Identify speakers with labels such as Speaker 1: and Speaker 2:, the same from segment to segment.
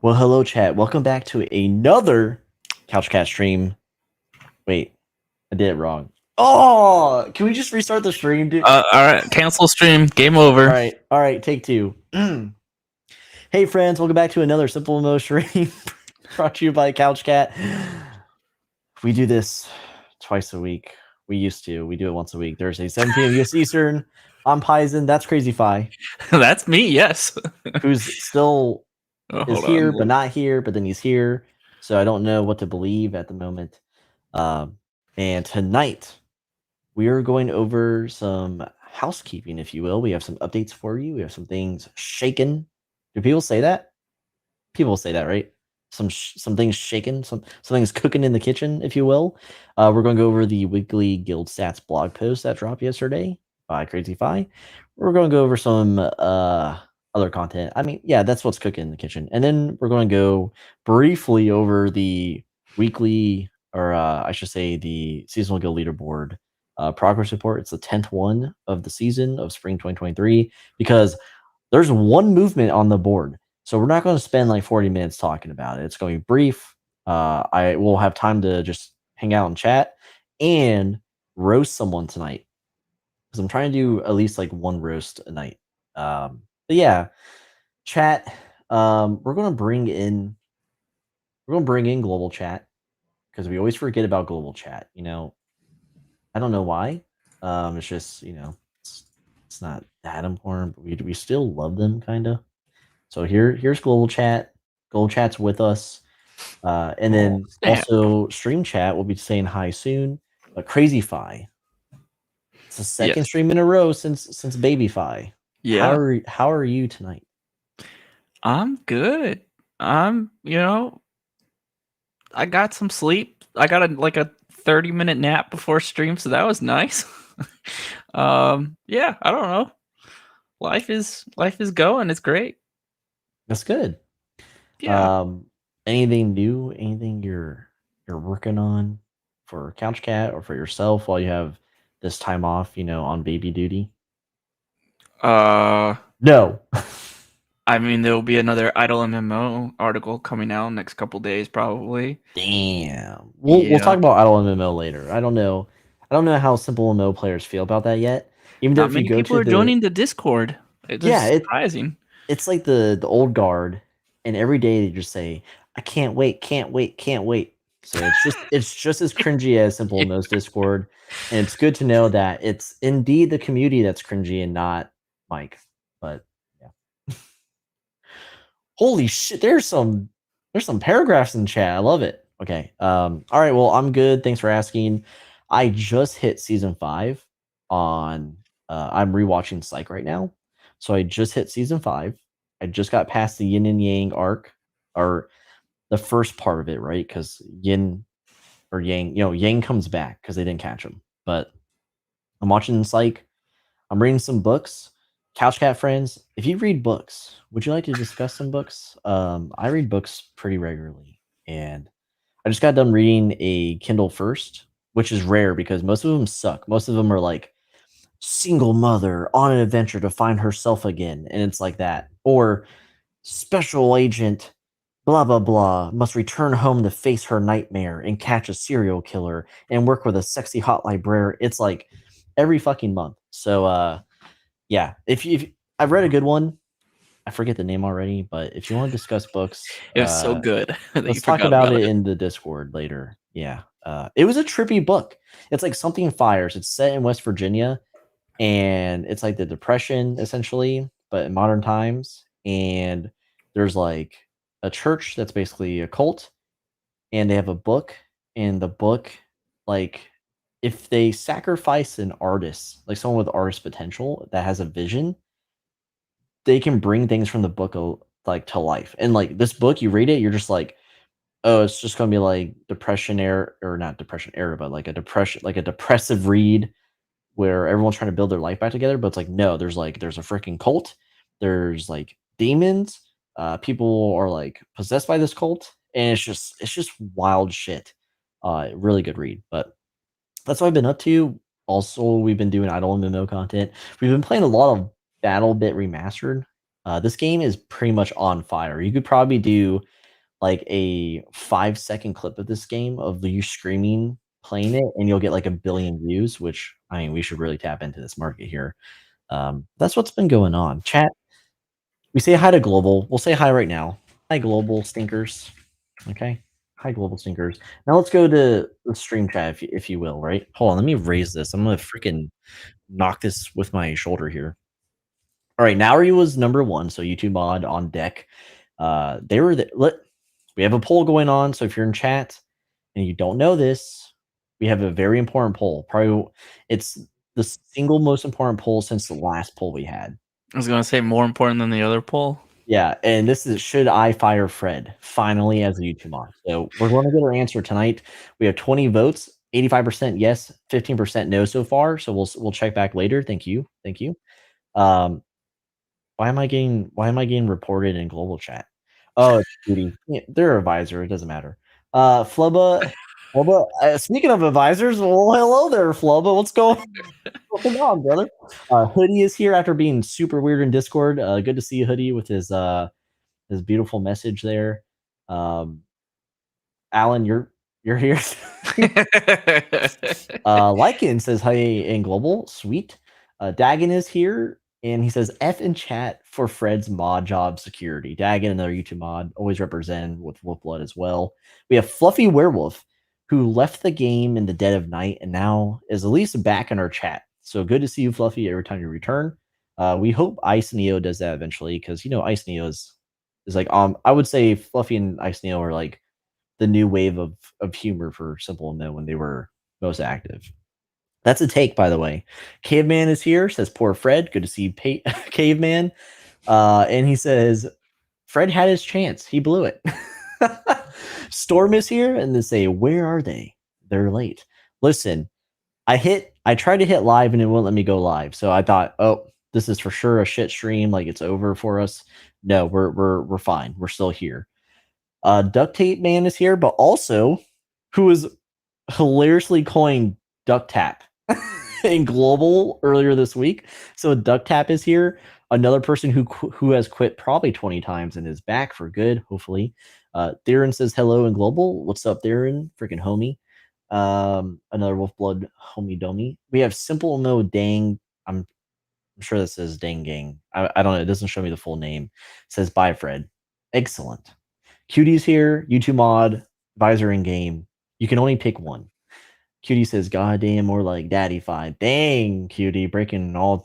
Speaker 1: Well, hello, chat. Welcome back to another Couch Cat stream. Wait, I did it wrong. Oh, can we just restart the stream, dude?
Speaker 2: All right, cancel stream. Game over.
Speaker 1: All right, take two. Hey, friends, welcome back to another SimpleMMO stream brought to you by Couch Cat. We do this twice a week. We used to. We do it once a week. Thursday, 7 p.m. US Eastern. I'm Paisen. That's Crazy Fi.
Speaker 2: That's me. Yes.
Speaker 1: Who's still is
Speaker 2: Hold
Speaker 1: here,
Speaker 2: on.
Speaker 1: but not here, but then he's here. So I don't know what to believe at the moment. And tonight, we are going over some housekeeping, if you will. We have some updates for you. We have some things shaken. Do people say that? People say that, right? Some things shaken, some things cooking in the kitchen, if you will. We're going to go over the weekly guild stats blog post that dropped yesterday by Crazy Fi. We're going to go over some other content. I mean, yeah, that's what's cooking in the kitchen. And then we're going to go briefly over the weekly, or I should say the Seasonal Guild Leaderboard progress report. It's the 10th one of the season of Spring 2023 because there's one movement on the board. So we're not going to spend like 40 minutes talking about it. It's going to be brief. I will have time to just hang out and chat and roast someone tonight because I'm trying to do at least like one roast a night. But yeah, chat. We're going to bring in global chat because we always forget about global chat. You know, I don't know why. It's just it's not that important, but we still love them kind of. So here's global chat. Global chat's with us, and then also stream chat will be saying hi soon. But Crazy Fi, it's the second stream in a row since Baby Fi.
Speaker 2: Yeah.
Speaker 1: How are you tonight?
Speaker 2: I'm good. I got some sleep. I got a 30-minute nap before stream, so that was nice. Yeah, I don't know. Life is going. It's great.
Speaker 1: That's good.
Speaker 2: Yeah.
Speaker 1: Anything new? Anything you're working on for Couch Cat or for yourself while you have this time off? On baby duty. No.
Speaker 2: I mean, there will be another Idle MMO article coming out next couple days, probably.
Speaker 1: Damn. We'll talk about Idle MMO later. I don't know how SimpleMMO players feel about that yet. Even though
Speaker 2: Not
Speaker 1: if you
Speaker 2: many
Speaker 1: go
Speaker 2: people
Speaker 1: to
Speaker 2: are joining the Discord. It's surprising.
Speaker 1: It's like the old guard, and every day they just say, "I can't wait, can't wait, can't wait." So it's just as cringy as SimpleMMO's Discord, and it's good to know that it's indeed the community that's cringy and not Mike. But yeah. Holy shit, there's some paragraphs in chat. I love it. Okay. All right, well, I'm good. Thanks for asking. I just hit season 5 on I'm rewatching Psych right now. So I just hit season 5. I just got past the Yin and Yang arc, or the first part of it, right? Because Yin or Yang, Yang comes back because they didn't catch him. But I'm watching Psych. I'm reading some books. Couch Cat friends, if you read books, would you like to discuss some books? I read books pretty regularly, and I just got done reading a Kindle First, which is rare because most of them suck. Most of them are like single mother on an adventure to find herself again, and it's like that. Or special agent blah blah blah must return home to face her nightmare and catch a serial killer and work with a sexy hot librarian. It's like every fucking month. So yeah, if I've read a good one. I forget the name already, but if you want to discuss books,
Speaker 2: It was so good.
Speaker 1: let's talk about it in the Discord later. Yeah, it was a trippy book. It's like Something Fires. It's set in West Virginia, and it's like the Depression essentially, but in modern times. And there's like a church that's basically a cult, and they have a book, and the book, like, if they sacrifice an artist, like someone with artist potential that has a vision, they can bring things from the book like to life. And like this book, you read it, you're just like, oh, it's just gonna be like depression era, or not depression era, but like a depressive read where everyone's trying to build their life back together. But it's like, no, there's a freaking cult, there's like demons, people are like possessed by this cult, and it's just wild shit. Really good read. But that's what I've been up to. Also, we've been doing idle MMO content. We've been playing a lot of Battle Bit Remastered. This game is pretty much on fire. You could probably do like a 5-second clip of this game of you screaming, playing it, and you'll get like 1 billion views, which, I mean, we should really tap into this market here. That's what's been going on. Chat, we say hi to Global. We'll say hi right now. Hi, Global Stinkers. Okay. Hi, Global Stinkers. Now let's go to the stream chat, if you will, right? Hold on, let me raise this. I'm going to freaking knock this with my shoulder here. All right, Nauri was number 1, so YouTube mod on deck. They were we have a poll going on, so if you're in chat and you don't know this, we have a very important poll. Probably it's the single most important poll since the last poll we had.
Speaker 2: I was gonna say more important than the other poll.
Speaker 1: Yeah, and this is should I fire Fred finally as a YouTube mod? So we're going to get our answer tonight. We have 20 votes, 85% yes, 15% no so far. So we'll check back later. Thank you. Why am I getting reported in global chat? Oh, it's Judy. Yeah, they're a visor. It doesn't matter. Flubba. Speaking of advisors, well, hello there, Flubba. What's going on, brother? Hoodie is here after being super weird in Discord. Good to see you, Hoodie, with his beautiful message there. Alan, you're here. Lycan says hi in global. Sweet. Dagon is here. And he says, F in chat for Fred's mod job security. Dagon, another YouTube mod, always represent with Wolfblood as well. We have Fluffy Werewolf, who left the game in the dead of night and now is at least back in our chat. So good to see you, Fluffy, every time you return. We hope Ice Neo does that eventually, because, Ice Neo is like, I would say Fluffy and Ice Neo are like the new wave of humor for SimpleMMO when they were most active. That's a take, by the way. Caveman is here, says poor Fred. Good to see you, Caveman. And he says, Fred had his chance. He blew it. Storm is here, and they say, where are they? They're late. Listen, I tried to hit live, and it won't let me go live. So I thought, oh, this is for sure a shit stream. Like, it's over for us. No, we're fine. We're still here. Duct Tape Man is here, but also, who is hilariously coined Duct Tap in global earlier this week. So Duct Tap is here, another person who has quit probably 20 times and is back for good, hopefully. Theron says hello in global. What's up, Theron? Freaking homie. Another Wolfblood homie domi. We have SimpleMMO Dang. I'm sure this says Dang Gang. I don't know. It doesn't show me the full name. It says bye, Fred. Excellent. Cutie's here. YouTube mod. Visor in game. You can only pick one. Cutie says, "God damn, more like Daddy Fi." Dang, Cutie, breaking all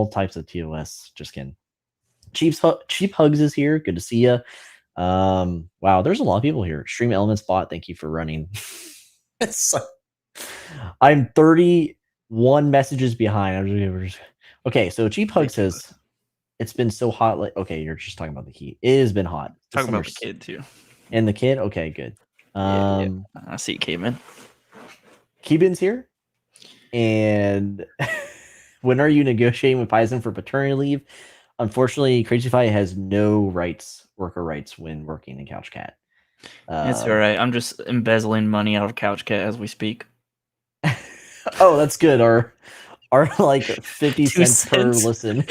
Speaker 1: types of TOS. Just kidding. Cheap Hugs is here. Good to see you. Wow, there's a lot of people here. Stream Elements bot, thank you for running. I'm 31 messages behind. Okay, so Cheap Hug says, "It's been so hot." Like, okay, you're just talking about the heat. It has been hot.
Speaker 2: Talking about the kid too.
Speaker 1: And the kid. Okay, good.
Speaker 2: Yeah. I see Caveman.
Speaker 1: Keeban's here. And when are you negotiating with Paisen for paternity leave? Unfortunately, Crazy Fi has no worker rights when working in Couch Cat.
Speaker 2: It's all right. I'm just embezzling money out of Couch Cat as we speak.
Speaker 1: Oh, that's good. Our like 50 cents per listen.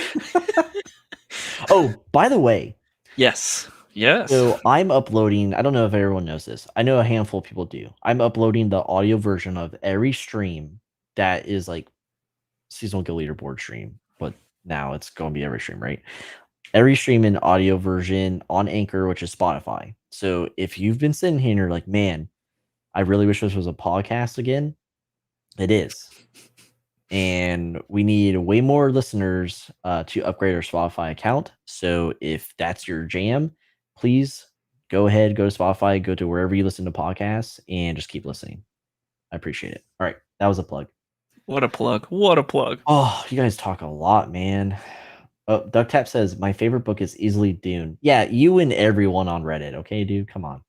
Speaker 1: Oh, by the way.
Speaker 2: Yes.
Speaker 1: So I'm uploading, I don't know if everyone knows this. I know a handful of people do. I'm uploading the audio version of every stream that is like Seasonal Guild Leaderboard stream, but now it's going to be every stream, right? Every stream in audio version on Anchor, which is Spotify. So if you've been sitting here and you're like, man, I really wish this was a podcast again, it is. And we need way more listeners to upgrade our Spotify account. So if that's your jam, please go ahead, go to Spotify, go to wherever you listen to podcasts, and just keep listening. I appreciate it. All right, that was a plug.
Speaker 2: What a plug. What a plug.
Speaker 1: Oh, you guys talk a lot, man. Oh, Duck Tap says, my favorite book is easily Dune. Yeah, you and everyone on Reddit. Okay, dude, come on.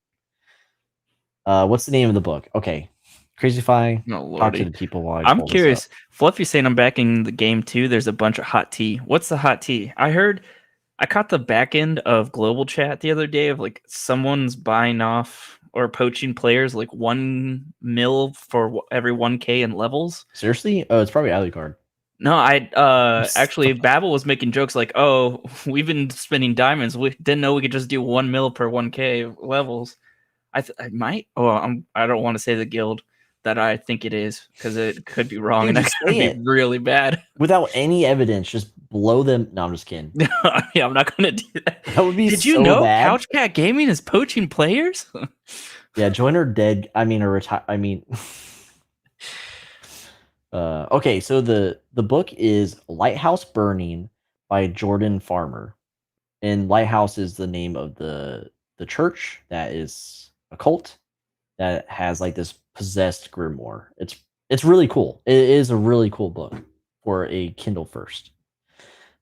Speaker 1: What's the name of the book? Okay. Crazy Fi, talk to the people while
Speaker 2: I'm curious. Fluffy's saying I'm backing the game too. There's a bunch of hot tea. What's the hot tea? I caught the back end of global chat the other day of like someone's buying off or poaching players like 1 mil for every 1K in levels.
Speaker 1: Seriously? Oh, it's probably Alucard.
Speaker 2: No, I actually Babel was making jokes like, "Oh, we've been spending diamonds. We didn't know we could just do 1 mil per 1K levels." I might. Oh, I don't want to say the guild that I think it is because it could be wrong,
Speaker 1: Dude,
Speaker 2: and
Speaker 1: just
Speaker 2: that could
Speaker 1: say
Speaker 2: be
Speaker 1: it.
Speaker 2: really bad.
Speaker 1: Without any evidence, just blow them. No, I'm just kidding.
Speaker 2: Yeah, I'm not gonna do that.
Speaker 1: That would be
Speaker 2: Did you
Speaker 1: so
Speaker 2: know
Speaker 1: bad.
Speaker 2: Couch Cat Gaming is poaching players?
Speaker 1: Yeah, join or dead. I mean, or retire. I mean, okay. So the book is Lighthouse Burning by Jordan Farmer, and Lighthouse is the name of the church that is a cult that has like this possessed grimoire. It's really cool. It is a really cool book for a Kindle first.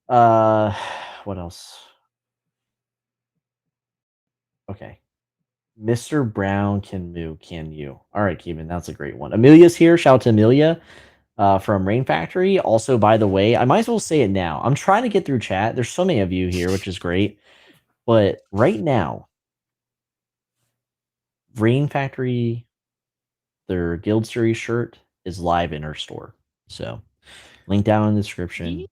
Speaker 1: What else? Okay. Mr. Brown can moo, can you? All right, Keeman, that's a great one. Amelia's here. Shout out to Amelia from Rain Factory. Also, by the way, I might as well say it now. I'm trying to get through chat. There's so many of you here, which is great. But right now, Rain Factory, their Guild Series shirt is live in our store. So, link down in the description.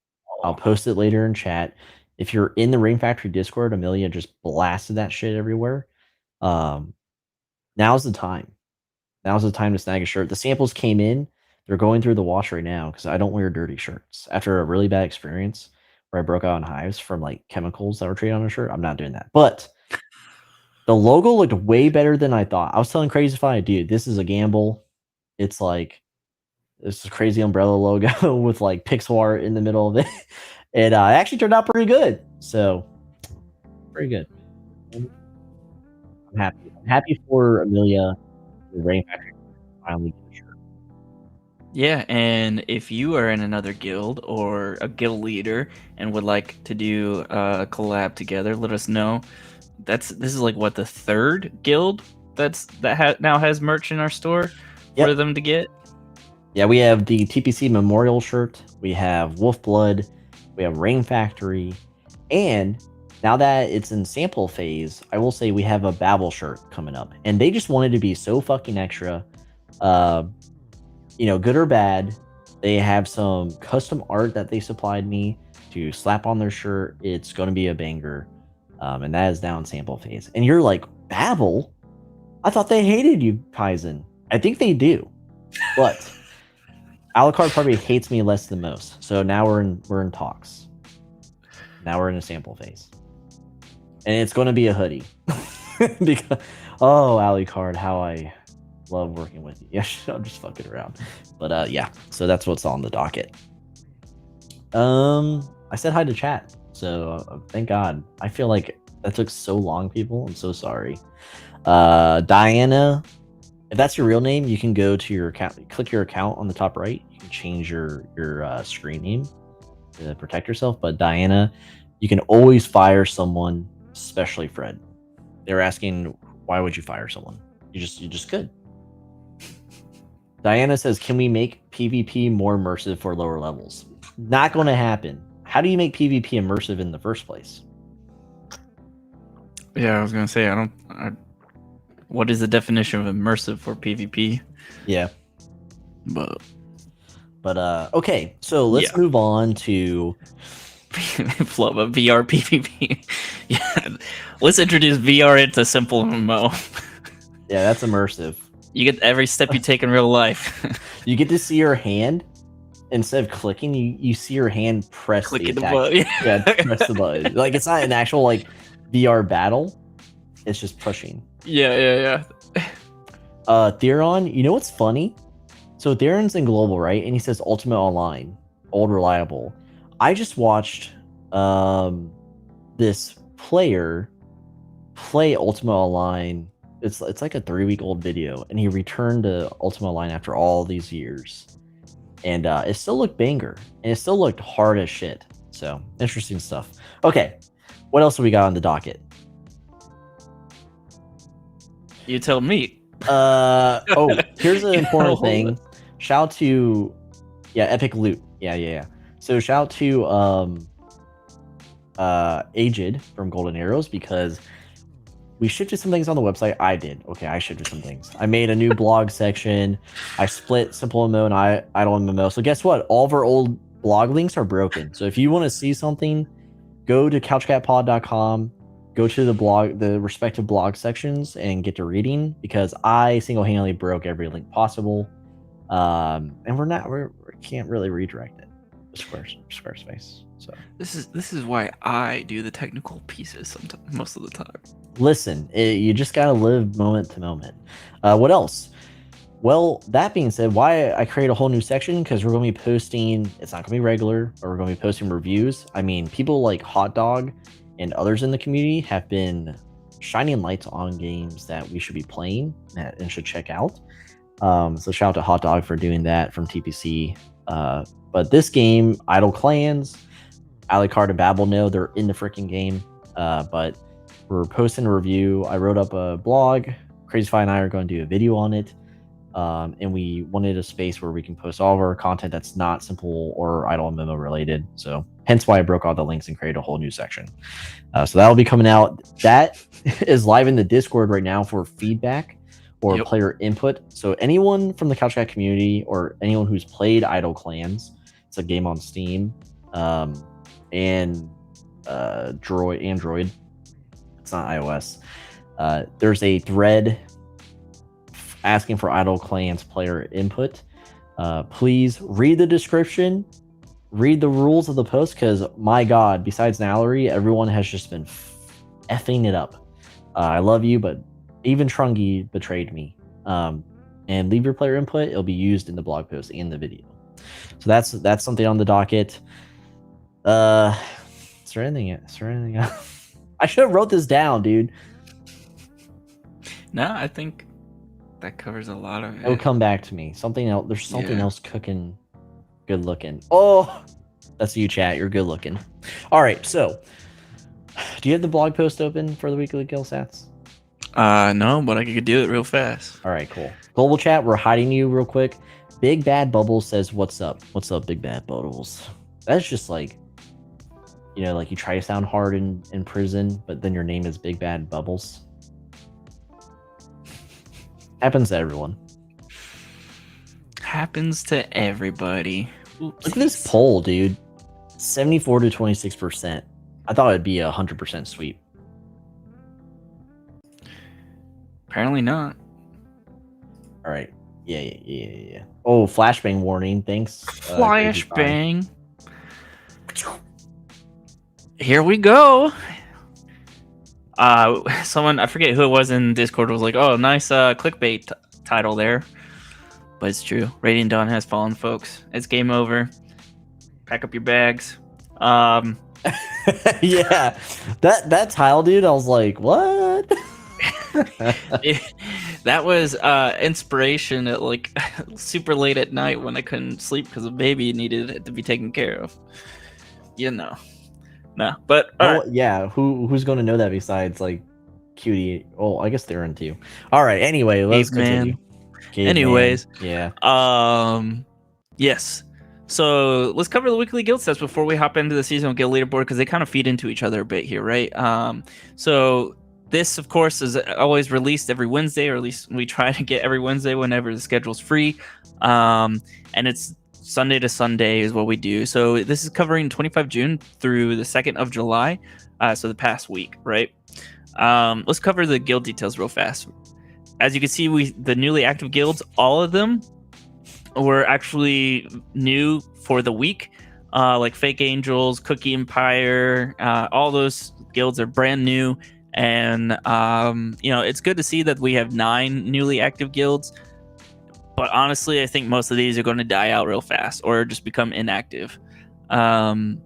Speaker 1: I'll post it later in chat. If you're in the Rain Factory Discord, Amelia just blasted that shit everywhere. Now's the time. Now's the time to snag a shirt. The samples came in. They're going through the wash right now because I don't wear dirty shirts. After a really bad experience where I broke out in hives from like chemicals that were treated on a shirt, I'm not doing that. But the logo looked way better than I thought. I was telling Crazyfy, dude, this is a gamble. It's like this crazy umbrella logo with like pixel art in the middle of it. It actually turned out pretty good. So, pretty good. I'm happy. I'm happy for Amelia, the Rain Factory, finally get a shirt.
Speaker 2: Yeah, and if you are in another guild or a guild leader and would like to do a collab together, let us know. This is like what, the third guild now has merch in our store for them to get.
Speaker 1: Yeah, we have the TPC Memorial shirt. We have Wolf Blood. We have Rain Factory. And now that it's in sample phase, I will say we have a Babel shirt coming up. And they just wanted to be so fucking extra. Good or bad, they have some custom art that they supplied me to slap on their shirt. It's going to be a banger. And that is now in sample phase. And you're like, Babel? I thought they hated you, Paisen. I think they do. But Alucard probably hates me less than most. So now we're in talks. Now we're in a sample phase. And it's going to be a hoodie. Because Alucard, how I love working with you. Yeah, I'm just fucking around. But yeah, so that's what's on the docket. I said hi to chat. So thank God. I feel like that took so long, people. I'm so sorry. Diana, if that's your real name, you can go to your account, click your account on the top right. You can change your screen name to protect yourself. But Diana, you can always fire someone, especially Fred. They were asking, why would you fire someone? You just could. Diana says, can we make PvP more immersive for lower levels? Not going to happen. How do you make PvP immersive in the first place?
Speaker 2: Yeah, I was gonna say what is the definition of immersive for PvP?
Speaker 1: Yeah,
Speaker 2: but
Speaker 1: okay. So let's move on to
Speaker 2: Flubba VR PvP. Yeah, let's introduce VR into SimpleMMO.
Speaker 1: Yeah, that's immersive.
Speaker 2: You get every step you take in real life.
Speaker 1: You get to see your hand. Instead of clicking, you see your hand press the attack.
Speaker 2: Button.
Speaker 1: Yeah, press the button. Like it's not an actual like VR battle. It's just pushing.
Speaker 2: Yeah.
Speaker 1: Theron, you know what's funny? So Theron's in global, right? And he says Ultimate Online, old reliable. I just watched this player play Ultimate Online. It's like a 3-week-old video, and he returned to Ultimate Online after all these years. And it still looked banger, and it still looked hard as shit. So, interesting stuff. Okay, what else do we got on the docket?
Speaker 2: You tell me.
Speaker 1: Here's an important thing. Shout out to, Epic Loot. Yeah. So, shout out to Aged from Golden Arrows, because we shifted some things on the website. I did. Okay, I shifted some things. I made a new blog section. I split SimpleMMO and Idle MMO. So guess what? All of our old blog links are broken. So if you want to see something, go to couchcatpod.com, go to the respective blog sections and get to reading, because I single-handedly broke every link possible. And we can't really redirect it to Squarespace. So
Speaker 2: this is why I do the technical pieces sometimes, most of the time.
Speaker 1: Listen, you just gotta live moment to moment. What else? Well, that being said, why I create a whole new section, because we're going to be posting, it's not going to be regular, but we're going to be posting reviews. I mean, people like Hot Dog and others in the community have been shining lights on games that we should be playing and should check out. So shout out to Hot Dog for doing that from TPC. But this game, Idle Clans, Alucard and Babel know they're in the freaking game. But we're posting a review. I wrote up a blog. Crazy Fi and I are going to do a video on it. And we wanted a space where we can post all of our content that's not Simple or Idle MMO related. So hence why I broke all the links and created a whole new section. So that'll be coming out. That is live in the Discord right now for feedback or player input. So anyone from the Couch Cat community or anyone who's played Idle Clans, it's a game on Steam, and Android. It's not iOS. There's a thread asking for Idle Clans player input. Please read the description, read the rules of the post, because my god, besides Nallery, everyone has just been effing it up. I love you, but even Trungy betrayed me. And leave your player input. It'll be used in the blog post and the video. So that's something on the docket. Is there anything else? I should have wrote this down, dude.
Speaker 2: No, I think that covers a lot of it.
Speaker 1: It'll come back to me. Something else. There's something else cooking. Good looking. Oh, that's you, chat. You're good looking. All right. So, do you have the blog post open for the weekly kill stats?
Speaker 2: No, but I could do it real fast.
Speaker 1: All right, cool. Global chat, we're hiding you real quick. Big Bad Bubbles says, "What's up? What's up, Big Bad Bubbles?" That's just like, like you try to sound hard in prison, but then your name is Big Bad Bubbles. Happens to everyone.
Speaker 2: Happens to everybody. Oopsies.
Speaker 1: Look at this poll, dude. 74 to 26%. I thought it'd be 100% sweep.
Speaker 2: Apparently not.
Speaker 1: All right. Yeah. Oh, flashbang warning. Thanks.
Speaker 2: Flashbang. Here we go. Someone, I forget who it was in Discord, was like, "Oh, nice clickbait title there." But it's true. Radiant Dawn has fallen, folks. It's game over. Pack up your bags.
Speaker 1: Yeah, that tile, dude. I was like, what?
Speaker 2: That was inspiration at like super late at night when I couldn't sleep because a baby needed it to be taken care of. No, but
Speaker 1: yeah. Who's going to know that besides like Cutie? Oh, I guess they're in too. All right. Anyway, let's continue.
Speaker 2: Anyways,
Speaker 1: yeah.
Speaker 2: Yes. So let's cover the weekly guild stats before we hop into the seasonal guild leaderboard, because they kind of feed into each other a bit here, right? So this, of course, is always released every Wednesday, or at least we try to get every Wednesday whenever the schedule's free. And it's Sunday to Sunday is what we do. So this is covering 25 June through the 2nd of July. So the past week, right? Let's cover the guild details real fast. As you can see, the newly active guilds, all of them were actually new for the week. Like Fake Angels, Cookie Empire, all those guilds are brand new. And, it's good to see that we have 9 newly active guilds. But honestly, I think most of these are going to die out real fast or just become inactive. Normally,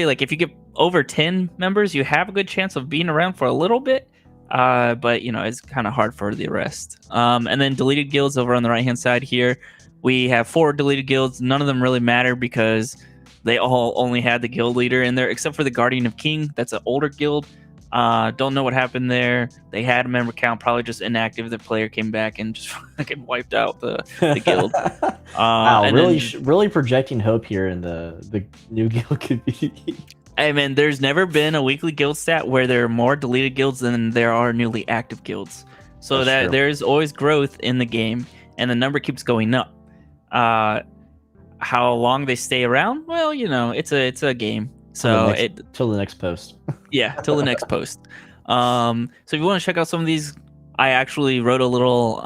Speaker 2: like if you get over 10 members, you have a good chance of being around for a little bit. But it's kind of hard for the rest. And then deleted guilds over on the right hand side here, we have 4 deleted guilds. None of them really matter because they all only had the guild leader in there, except for the Guardian of King. That's an older guild. Don't know what happened there. They had a member count, probably just inactive. The player came back and just fucking wiped out the guild.
Speaker 1: Wow, really projecting hope here in the new guild community.
Speaker 2: I mean, there's never been a weekly guild stat where there are more deleted guilds than there are newly active guilds. So there's always growth in the game, and the number keeps going up. how long they stay around, well, it's a game. So
Speaker 1: till the next post.
Speaker 2: Yeah, till the next post. So if you want to check out some of these, I actually wrote a little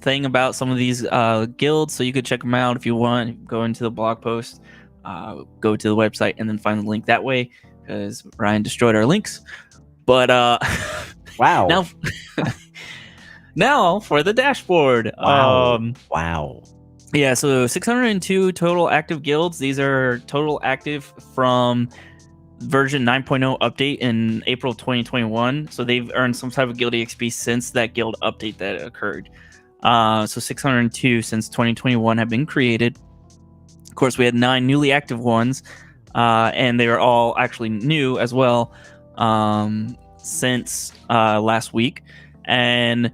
Speaker 2: thing about some of these guilds, so you could check them out if you want. Go into the blog post, go to the website, and then find the link that way, because Ryan destroyed our links. But
Speaker 1: wow.
Speaker 2: Now for the dashboard.
Speaker 1: Wow.
Speaker 2: Yeah, so 602 total active guilds. These are total active from version 9.0 update in April 2021. So they've earned some type of guild EXP since that guild update that occurred. So 602 since 2021 have been created. Of course, we had 9 newly active ones, and they are all actually new as well since last week. And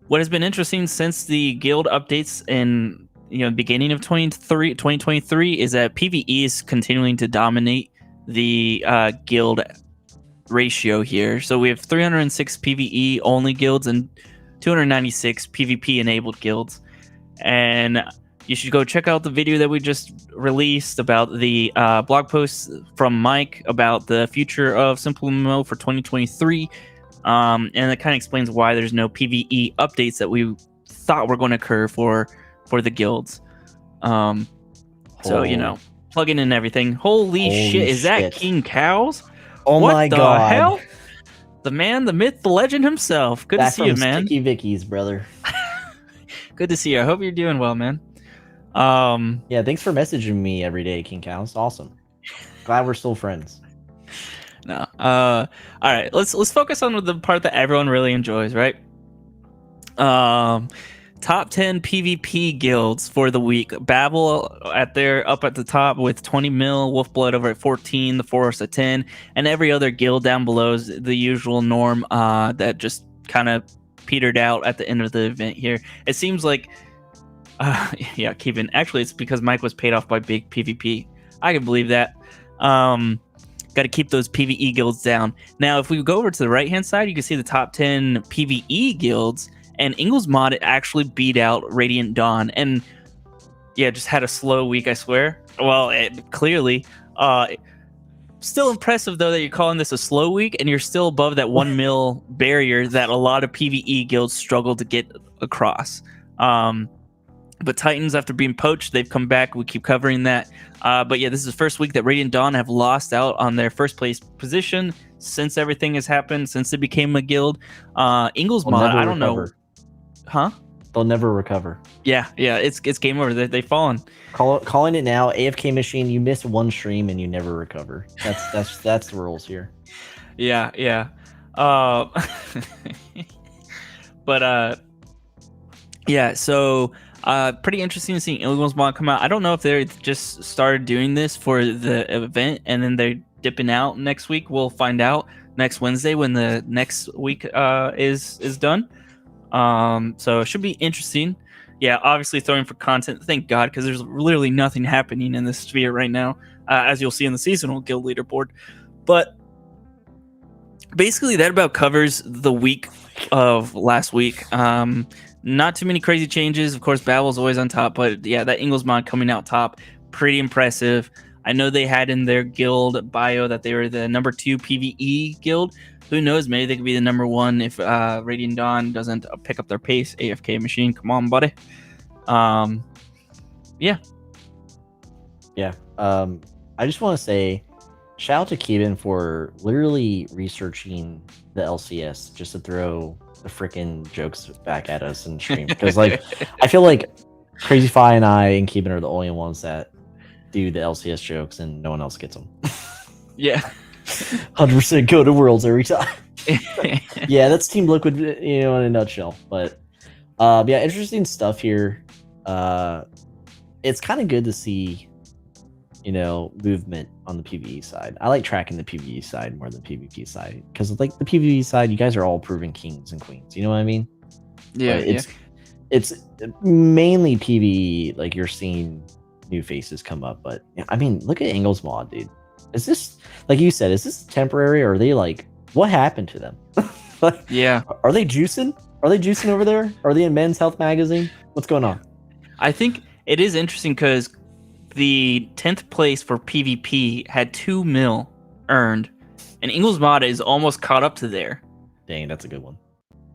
Speaker 2: what has been interesting since the guild updates in beginning of 2023 is that PvE is continuing to dominate the guild ratio here. So we have 306 PvE only guilds and 296 PvP enabled guilds. And you should go check out the video that we just released about the blog post from Mike about the future of SimpleMMO for 2023. And it kind of explains why there's no PvE updates that we thought were going to occur for the guilds. So plugging in everything. Holy shit! Is that King Cows?
Speaker 1: Oh
Speaker 2: what
Speaker 1: my
Speaker 2: the
Speaker 1: god!
Speaker 2: Hell? The man, the myth, the legend himself. Good to see you, man.
Speaker 1: Sticky Vicky's brother.
Speaker 2: Good to see you. I hope you're doing well, man.
Speaker 1: Yeah, thanks for messaging me every day, King Cows. Awesome. Glad we're still friends.
Speaker 2: No. All right. Let's focus on the part that everyone really enjoys, right? Top 10 PvP guilds for the week. Babel up at the top with 20 mil, Wolfblood over at 14, the Forest at 10, and every other guild down below is the usual norm that just kind of petered out at the end of the event here. It seems like yeah, Kevin. Actually, it's because Mike was paid off by big PvP. I can believe that. Got to keep those PvE guilds down. Now, if we go over to the right-hand side, you can see the top 10 PvE guilds, and Inglesmod actually beat out Radiant Dawn. And yeah, just had a slow week, I swear. Well, clearly. Still impressive, though, that you're calling this a slow week, and you're still above that 1 mil barrier that a lot of PvE guilds struggle to get across. But Titans, after being poached, they've come back. We keep covering that. But yeah, this is the first week that Radiant Dawn have lost out on their first place position since everything has happened, since it became a guild. Inglesmod, I don't know. Huh?
Speaker 1: They'll never recover.
Speaker 2: Yeah, it's game over. They've fallen.
Speaker 1: Calling it now. AFK machine. You miss one stream and you never recover. That's the rules here.
Speaker 2: Yeah. But yeah. So pretty interesting to see Inglesmod come out. I don't know if they just started doing this for the event and then they're dipping out next week. We'll find out next Wednesday when the next week is done. So it should be interesting. Yeah, obviously throwing for content. Thank God, because there's literally nothing happening in this sphere right now, as you'll see in the Seasonal Guild Leaderboard. But basically, that about covers the week of last week. Not too many crazy changes. Of course, Babel's always on top, but yeah, that Inglesmod coming out top, pretty impressive. I know they had in their guild bio that they were the number 2 PvE guild. Who knows? Maybe they could be the number 1 if Radiant Dawn doesn't pick up their pace. AFK machine, come on, buddy. Yeah.
Speaker 1: I just want to say, shout out to Kevin for literally researching the LCS just to throw the freaking jokes back at us in stream. Because I feel like Crazy Fi and I and Kevin are the only ones that do the LCS jokes, and no one else gets them.
Speaker 2: Yeah.
Speaker 1: 100% go to Worlds every time. Yeah, that's Team Liquid, in a nutshell. But yeah, interesting stuff here. It's kind of good to see, movement on the PvE side. I like tracking the PvE side more than PvP side because, the PvE side, you guys are all proven kings and queens. You know what I mean?
Speaker 2: Yeah.
Speaker 1: It's mainly PvE. Like, you're seeing new faces come up, but I mean, look at Inglesmod, dude. Is this, like you said, is this temporary, or are they what happened to them?
Speaker 2: Yeah.
Speaker 1: Are they juicing? Are they juicing over there? Are they in Men's Health magazine? What's going on?
Speaker 2: I think it is interesting because the 10th place for PvP had 2 mil earned, and Ingles Mod is almost caught up to there.
Speaker 1: Dang, that's a good one.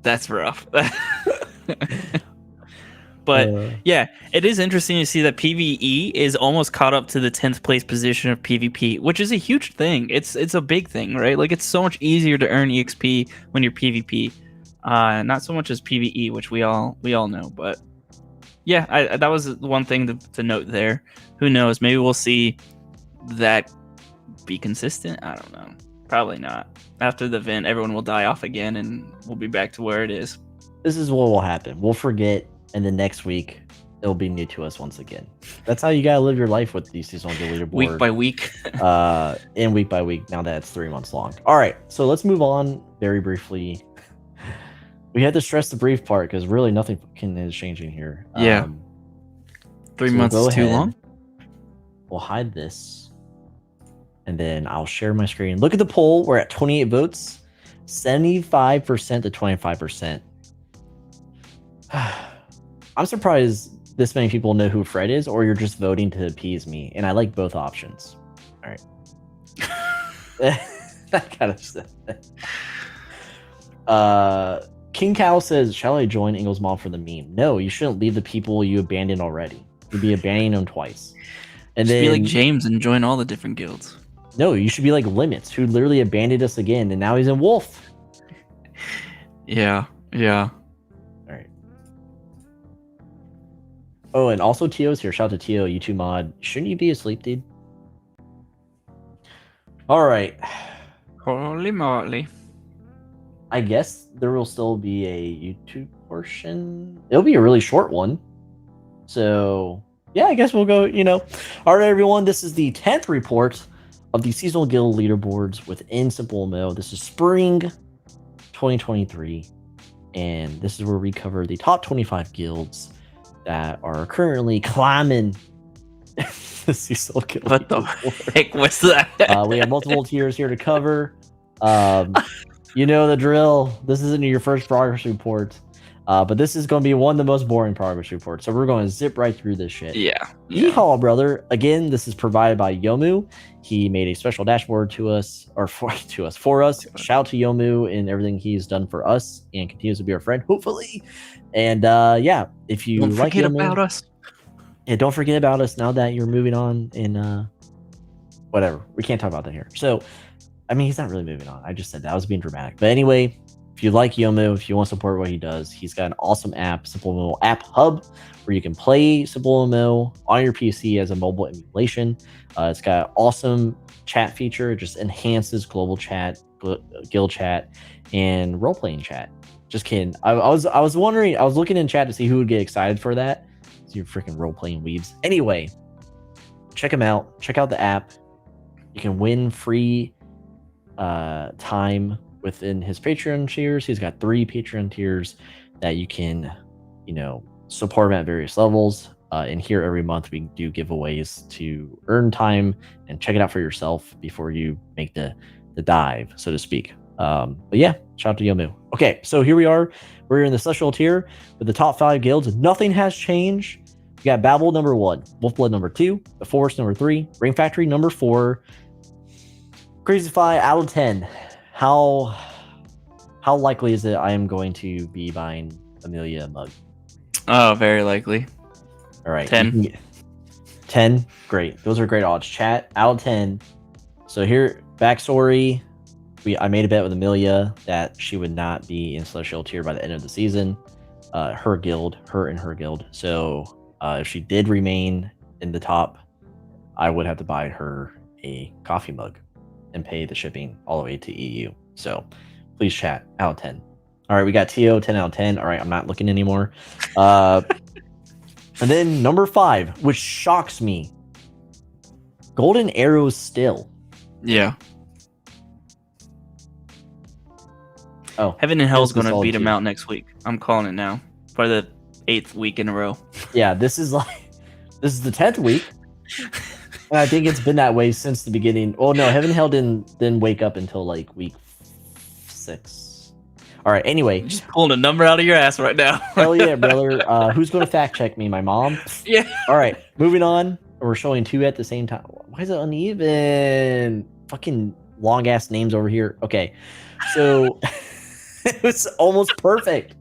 Speaker 2: That's rough. But yeah, it is interesting to see that PvE is almost caught up to the 10th place position of PvP, which is a huge thing. It's a big thing, right? Like, it's so much easier to earn EXP when you're PvP, not so much as PvE, which we all know. But yeah, that was one thing to note there. Who knows? Maybe we'll see that be consistent. I don't know. Probably not. After the event, everyone will die off again, and we'll be back to where it is.
Speaker 1: This is what will happen. We'll forget, and then next week it'll be new to us once again. That's how you gotta live your life with the Seasonal Guild Leaderboard.
Speaker 2: Week by week.
Speaker 1: And week by week, now that it's 3 months long. All right, so let's move on very briefly. We had to stress the brief part because really nothing is changing here.
Speaker 2: Yeah. 3 months is too long.
Speaker 1: We'll hide this, and then I'll share my screen. Look at the poll. We're at 28 votes, 75% to 25%. I'm surprised this many people know who Fred is, or you're just voting to appease me, and I like both options. All right. That kind of stuff. King Cow says, "Shall I join Ingles Mob for the meme?" No, you shouldn't leave the people you abandoned already. You'd be abandoning them twice. And then
Speaker 2: be like James and join all the different guilds.
Speaker 1: No, you should be like Limits, who literally abandoned us again, and now he's in Wolf.
Speaker 2: Yeah.
Speaker 1: All right. Oh, and also Tio's here. Shout out to Tio, YouTube mod. Shouldn't you be asleep, dude? All right.
Speaker 2: Holy moly.
Speaker 1: I guess there will still be a YouTube portion. It'll be a really short one. So, yeah, I guess we'll go, All right, everyone. This is the 10th report of the Seasonal Guild Leaderboards within SimpleMMO. This is Spring 2023. And this is where we cover the top 25 guilds that are currently climbing the Seasonal Guild
Speaker 2: What the heck was that?
Speaker 1: We have multiple tiers here to cover. You know the drill. This isn't your first progress report, but this is going to be one of the most boring progress reports. So we're going to zip right through this shit.
Speaker 2: Yeah.
Speaker 1: Yeehaw, brother. Again, this is provided by Yomu. He made a special dashboard to us, or for us. Shout out to Yomu and everything he's done for us and continues to be our friend, hopefully. And yeah, if you
Speaker 2: don't
Speaker 1: like
Speaker 2: forget
Speaker 1: Yomu,
Speaker 2: about us.
Speaker 1: Yeah, don't forget about us now that you're moving on and whatever. We can't talk about that here. So, I mean, he's not really moving on. I just said that. I was being dramatic. But anyway, if you like Yomu, if you want to support what he does, he's got an awesome app, SimpleMMO App Hub, where you can play SimpleMMO on your PC as a mobile emulation. It's got an awesome chat feature. It just enhances global chat, guild chat, and role-playing chat. Just kidding. I was wondering, I was looking in chat to see who would get excited for that. It's your freaking role-playing weebs. Anyway, check him out. Check out the app. You can win free time within his Patreon tiers. He's got 3 Patreon tiers that you can, support him at various levels. And here every month we do giveaways to earn time and check it out for yourself before you make the dive, so to speak. But yeah, shout out to Yomu. Okay, so here we are. We're in the Celestial tier with the top 5 guilds. Nothing has changed. We got Babel number 1, Wolfblood number 2, The Forest number 3, Ring Factory number 4, Crazyfy out of 10. How likely is it I am going to be buying Amelia a mug?
Speaker 2: Oh, very likely.
Speaker 1: All right.
Speaker 2: 10.
Speaker 1: 10. Great. Those are great odds. Chat out of 10. So here, backstory. I made a bet with Amelia that she would not be in Celestial tier by the end of the season. Her and her guild. So if she did remain in the top, I would have to buy her a coffee mug and pay the shipping all the way to EU. So please chat out of 10. All right, we got TO 10 out of 10. All right, I'm not looking anymore. And then number 5, which shocks me. Golden Arrows still.
Speaker 2: Yeah.
Speaker 1: Oh,
Speaker 2: Heaven and Hell is going to beat him out next week. I'm calling it now for the 8th week in a row.
Speaker 1: Yeah, this is the 10th week. And I think it's been that way since the beginning. Oh no, Heaven and Hell didn't wake up until like week 6. All right. Anyway,
Speaker 2: you're just pulling a number out of your ass right now.
Speaker 1: Hell yeah, brother. Who's going to fact check me? My mom.
Speaker 2: Yeah.
Speaker 1: All right. Moving on. we're showing 2 at the same time. Why is it uneven? Fucking long ass names over here. Okay, so it was almost perfect.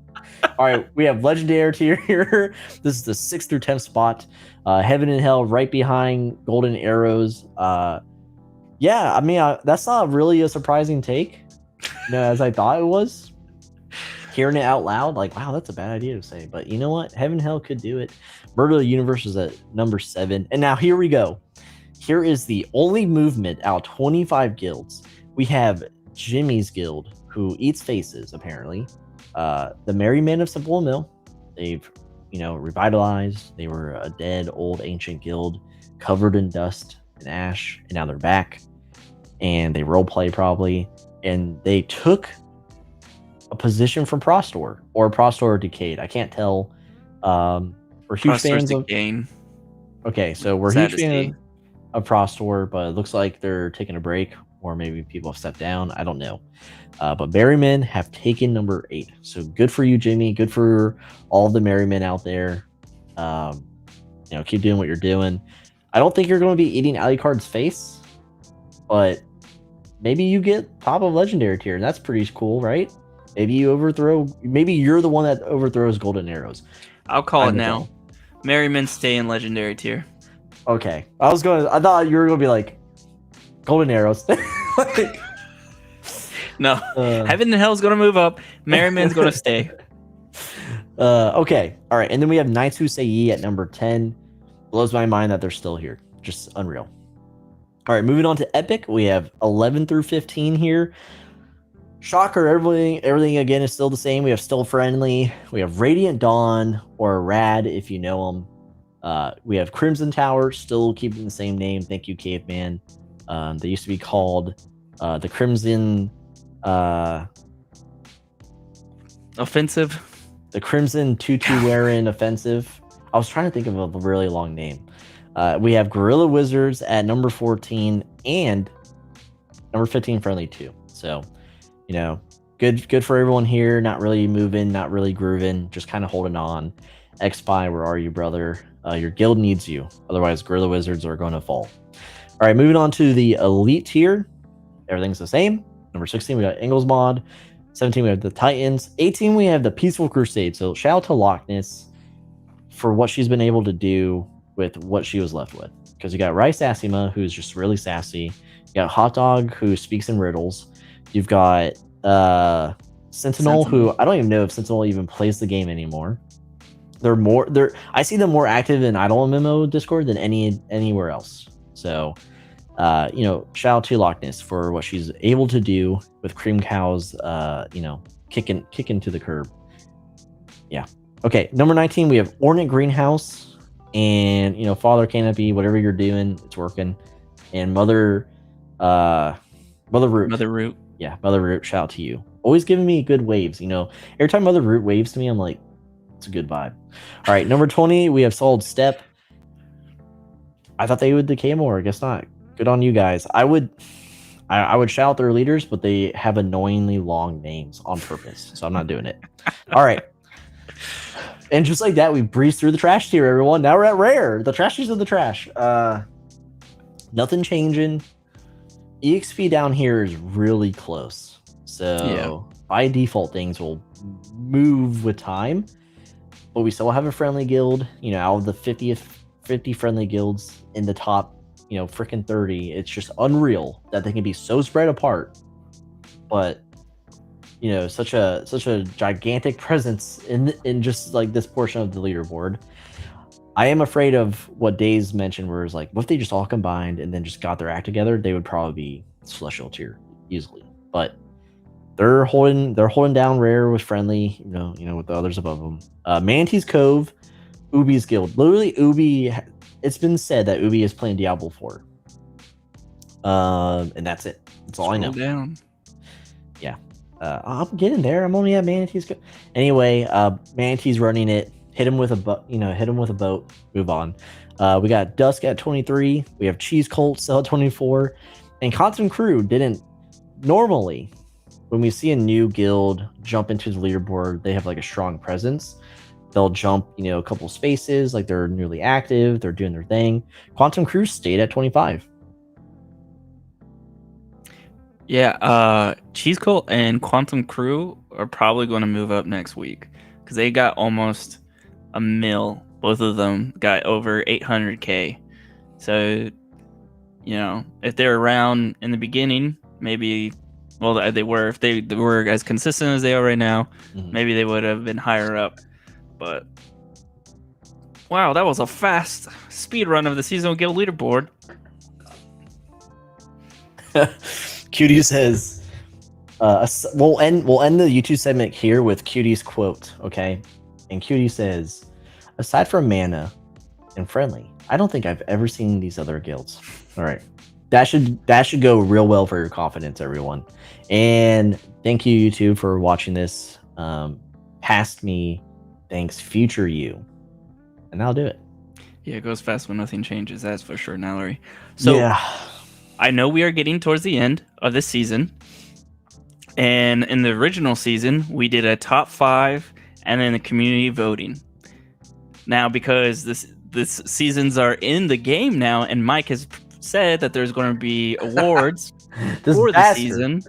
Speaker 1: All right, we have legendary tier here. This is the 6th through 10th spot. Heaven and Hell right behind Golden Arrows. Yeah, I mean, that's not really a surprising take, as I thought it was. Hearing it out loud, like, wow, that's a bad idea to say. But you know what? Heaven and Hell could do it. Murder of the Universe is at number 7. And now here we go. Here is the only movement out of 25 guilds. We have Jimmy's guild, who eats faces, apparently. The Merry Men of SimpleMMO. They've, revitalized. They were a dead, old, ancient guild covered in dust and ash. And now they're back. And they roleplay probably. And they took a position from Prostor or Prostor Decayed. I can't tell. We're huge fans of
Speaker 2: Decaying.
Speaker 1: Okay, so we're huge fans of Prostor, but it looks like they're taking a break, or maybe people have stepped down. I don't know. But Merrymen have taken number 8. So good for you, Jimmy. Good for all the Merrymen out there. Keep doing what you're doing. I don't think you're going to be eating Alucard's face, but maybe you get top of legendary tier, and that's pretty cool, right? Maybe you're the one that overthrows Golden Arrows.
Speaker 2: I'll call it now. Merrymen stay in legendary tier.
Speaker 1: Okay. I thought you were going to be like, Golden Arrows.
Speaker 2: No. Heaven and Hell's going to move up. Merrymen's going to stay.
Speaker 1: Okay. All right. And then we have Knights Who Say Ye at number 10. Blows my mind that they're still here. Just unreal. All right. Moving on to Epic. We have 11 through 15 here. Shocker, everything again is still the same. We have Still Friendly. We have Radiant Dawn, or Rad if you know them. We have Crimson Tower, still keeping the same name. Thank you, Caveman. They used to be called the Crimson
Speaker 2: Offensive.
Speaker 1: The Crimson Tutu Wearing Offensive. I was trying to think of a really long name. We have Guerrilla Wizards at number 14 and number 15 Friendly 2. So, good for everyone here. Not really moving, not really grooving, just kind of holding on. X-Spy, where are you, brother? Your guild needs you. Otherwise, Guerrilla Wizards are going to fall. All right, moving on to the Elite tier. Everything's the same. Number 16, we got Ingles Mod. 17, we have the Titans. 18, we have the Peaceful Crusade. So shout out to Lockness for what she's been able to do with what she was left with. Because you got Rice Asima, who's just really sassy. You got Hot Dog, who speaks in riddles. You've got Sentinel, who I don't even know if Sentinel even plays the game anymore. I see them more active in Idle MMO Discord than anywhere else. So, shout out to Lockness for what she's able to do with Cream Cows, kicking to the curb. Yeah. Okay, number 19, we have Ornate Greenhouse, and Father Canopy, whatever you're doing, it's working. And Mother Root.
Speaker 2: Mother Root.
Speaker 1: Yeah, Mother Root, shout out to you. Always giving me good waves. Every time Mother Root waves to me, I'm like, it's a good vibe. All right, number 20, we have Solid Step. I thought they would decay more. I guess not. Good on you guys. I would shout out their leaders, but they have annoyingly long names on purpose, so I'm not doing it. All right. And just like that, we breezed through the trash tier, everyone. Now we're at rare. The trashies of the trash. Nothing changing. EXP down here is really close. So by default, things will move with time. But we still have a friendly guild. Out of the 50 friendly guilds in the top, freaking 30, it's just unreal that they can be so spread apart. But such a gigantic presence in just like this portion of the leaderboard. I am afraid of what Days mentioned, where it's like, what if they just all combined and then just got their act together? They would probably be Celestial tier easily. But they're holding down rare with friendly, with the others above them. Manatee's Cove, Ubi's guild. Literally, Ubi. It's been said that Ubi is playing Diablo 4. And that's it. That's all I know.
Speaker 2: Down.
Speaker 1: Yeah. I'm getting there. I'm only at Manatee's Cove. Anyway, Manatee's running it. Hit him with a boat. Move on. We got Dusk at 23. We have Cheese Cult still at 24. And Constant Crew didn't normally. When we see a new guild jump into the leaderboard, they have like a strong presence. they'll jump, a couple spaces, like they're newly active, they're doing their thing. Quantum Crew stayed at 25.
Speaker 2: Yeah, Cheese Cult and Quantum Crew are probably going to move up next week because they got almost a mil. Both of them got over 800K. So, if they're around in the beginning, maybe, well, they were. If they were as consistent as they are right now, maybe they would have been higher up. But wow, that was a fast speed run of the Seasonal Guild Leaderboard.
Speaker 1: Cutie says, we'll end the YouTube segment here with Cutie's quote, okay? And Cutie says, aside from mana and friendly, I don't think I've ever seen these other guilds. All right, that should go real well for your confidence, everyone. And thank you, YouTube, for watching this. Past me, thanks future you, and I'll do it.
Speaker 2: Yeah, it goes fast when nothing changes. That's for sure, Nallery. So
Speaker 1: yeah.
Speaker 2: I know we are getting towards the end of this season, and in the original season, we did a top 5 and then the community voting. Now, because this seasons are in the game now, and Mike has said that there's going to be awards for the season.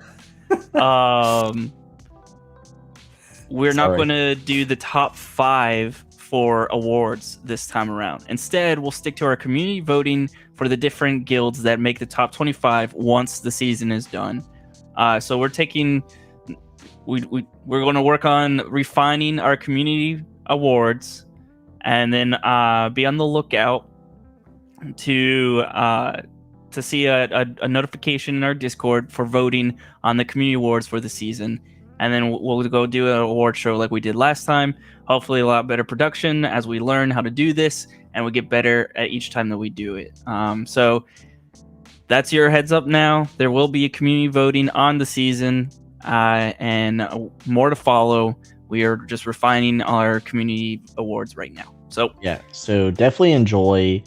Speaker 2: We're not going to do the top 5 for awards this time around. Instead, we'll stick to our community voting for the different guilds that make the top 25 once the season is done. So we're going to work on refining our community awards, and then be on the lookout to see a notification in our Discord for voting on the community awards for the season. And then we'll go do an award show like we did last time. Hopefully a lot better production as we learn how to do this, and we get better at each time that we do it. So that's your heads up now. There will be a community voting on the season, and more to follow. We are just refining our community awards right now. So
Speaker 1: yeah, so definitely enjoy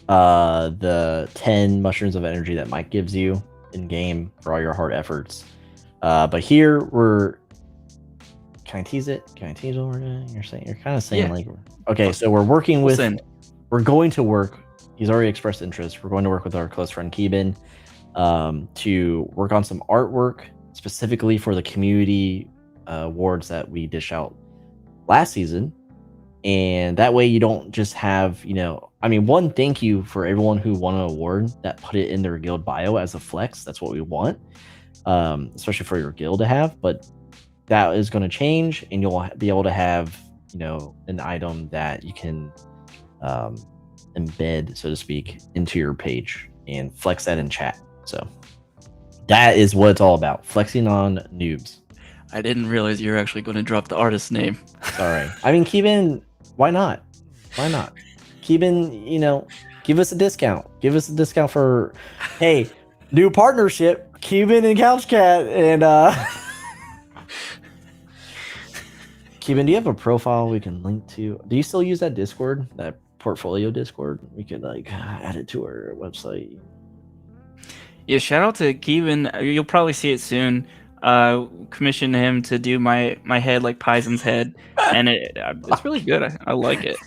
Speaker 1: the 10 mushrooms of energy that Mike gives you in game for all your hard efforts. But here can I tease it? Can I tease what we're doing? You're kind of saying like, okay, so we're working with, we're going to work. He's already expressed interest. We're going to work with our close friend Keeban to work on some artwork specifically for the community awards that we dish out last season. And that way you don't just have, one, thank you for everyone who won an award that put it in their guild bio as a flex. That's what we want, especially for your guild to have. But that is going to change, and you'll be able to have, an item that you can embed, so to speak, into your page and flex that in chat. So that is what it's all about, flexing on noobs.
Speaker 2: I didn't realize you were actually going to drop the artist name.
Speaker 1: Sorry. Keeban, why not? Why not? Keeban, give us a discount. Give us a discount for, hey, new partnership, Keeban and Couch Cat, and Keeban, do you have a profile we can link to? Do you still use that Discord, that portfolio Discord? We could add it to our website.
Speaker 2: Yeah, shout out to Keeban. You'll probably see it soon. Commissioned him to do my head like Paisen's head, and it's really good. I like it.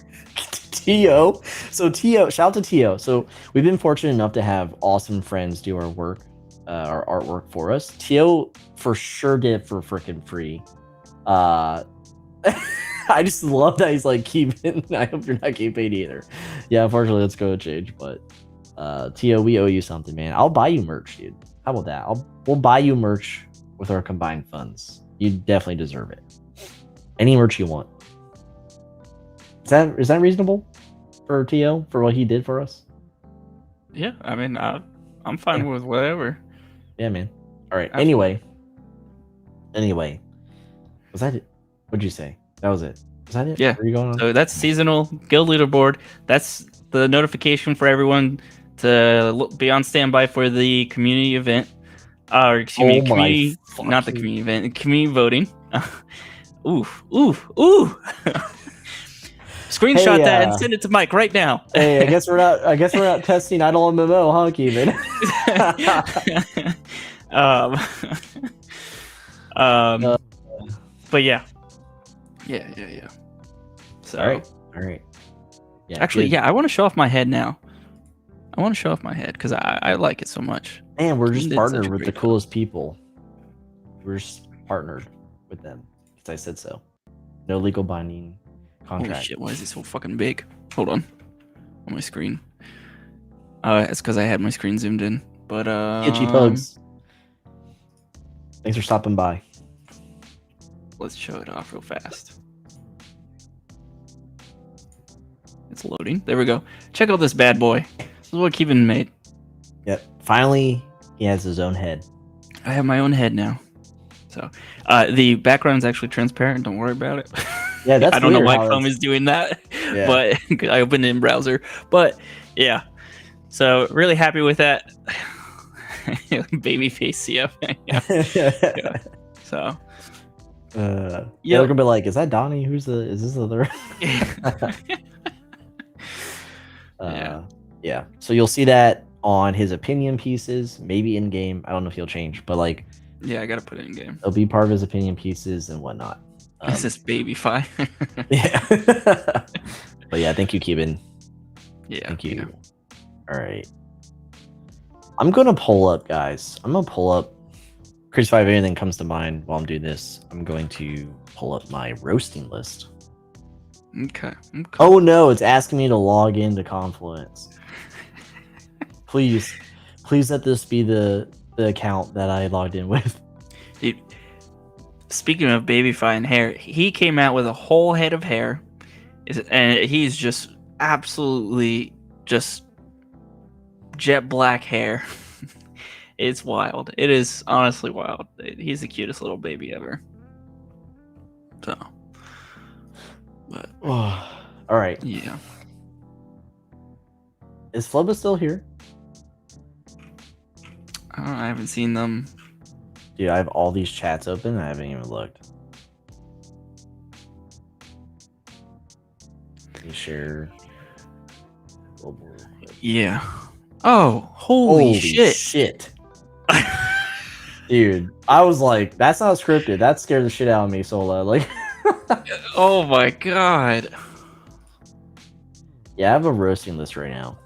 Speaker 1: Tio, shout out to Tio. So we've been fortunate enough to have awesome friends do our work, our artwork for us. Tio for sure did it for freaking free. I just love that he's like, Keeban, I hope you're not getting paid either. Yeah, unfortunately, let's go change. But Tio, we owe you something, man. I'll buy you merch, dude. How about that? We'll buy you merch with our combined funds. You definitely deserve it. Any merch you want. Is that reasonable for Tio for what he did for us?
Speaker 2: Yeah, I'm fine with whatever.
Speaker 1: Yeah, man. All right. Absolutely. Anyway, was that it? What'd you say? That was it. Is that it?
Speaker 2: Yeah.
Speaker 1: Where are you going on?
Speaker 2: So that's Seasonal Guild Leaderboard. That's the notification for everyone to be on standby for the community event. Not the community event, community voting. Ooh. Screenshot that and send it to Mike right now.
Speaker 1: Hey, I guess we're not testing Idle MMO, huh, Keevan?
Speaker 2: But yeah. So
Speaker 1: All right. Yeah,
Speaker 2: actually,
Speaker 1: good.
Speaker 2: yeah, I want to show off my head now. I want to show off my head because I like it so much.
Speaker 1: Man, we're
Speaker 2: Kane
Speaker 1: just
Speaker 2: did
Speaker 1: partnered
Speaker 2: such a
Speaker 1: with the
Speaker 2: great job.
Speaker 1: coolest people. We're just partnered with them because I said so. No legal binding contract.
Speaker 2: Holy shit! Why is it so fucking big? Hold on my screen. It's because I had my screen zoomed in. But
Speaker 1: Itchy pugs. Thanks for stopping by.
Speaker 2: let's show it off real fast. It's loading. There we go. Check out this bad boy. This is what Kevin made.
Speaker 1: Yep. Finally, he has his own head.
Speaker 2: I have my own head now. So the background's actually transparent. Don't worry about it.
Speaker 1: Yeah, that's
Speaker 2: I don't know
Speaker 1: weird
Speaker 2: why
Speaker 1: how
Speaker 2: Chrome
Speaker 1: that's-
Speaker 2: is doing that,
Speaker 1: Yeah.
Speaker 2: but I opened it in browser. But yeah, so really happy with that. Babyface CF. Yeah. So
Speaker 1: They're
Speaker 2: Yep.
Speaker 1: gonna be like, "Is that Donnie? Is this the other?"
Speaker 2: Yeah.
Speaker 1: Yeah. So you'll see that on his opinion pieces, maybe in game. I don't know if he'll change, but like,
Speaker 2: Yeah, I gotta put it in game.
Speaker 1: it'll be part of his opinion pieces and whatnot.
Speaker 2: Is this baby Fi?
Speaker 1: Yeah. But yeah, thank you, Keeban.
Speaker 2: Yeah.
Speaker 1: Thank you.
Speaker 2: Yeah.
Speaker 1: All right. I'm gonna pull up, guys. I'm gonna pull up. Chris, if anything comes to mind while I'm doing this, I'm going to pull up my roasting list.
Speaker 2: Okay.
Speaker 1: Oh no, it's asking me to log into Confluence. Please let this be the account that I logged in with.
Speaker 2: Dude, speaking of baby Fi and hair, he came out with a whole head of hair, and he's just absolutely just jet black hair. It's wild. It is honestly wild. He's the cutest little baby ever. So, but
Speaker 1: All right.
Speaker 2: yeah.
Speaker 1: Is Flubba still here?
Speaker 2: I haven't seen them.
Speaker 1: Dude, I have all these chats open. I haven't even looked. Let me share.
Speaker 2: Yeah. Oh, holy shit.
Speaker 1: Dude, I was like, that's not scripted. That scared the shit out of me, Sola. Like,
Speaker 2: Oh my god.
Speaker 1: yeah, I have a roasting list right now.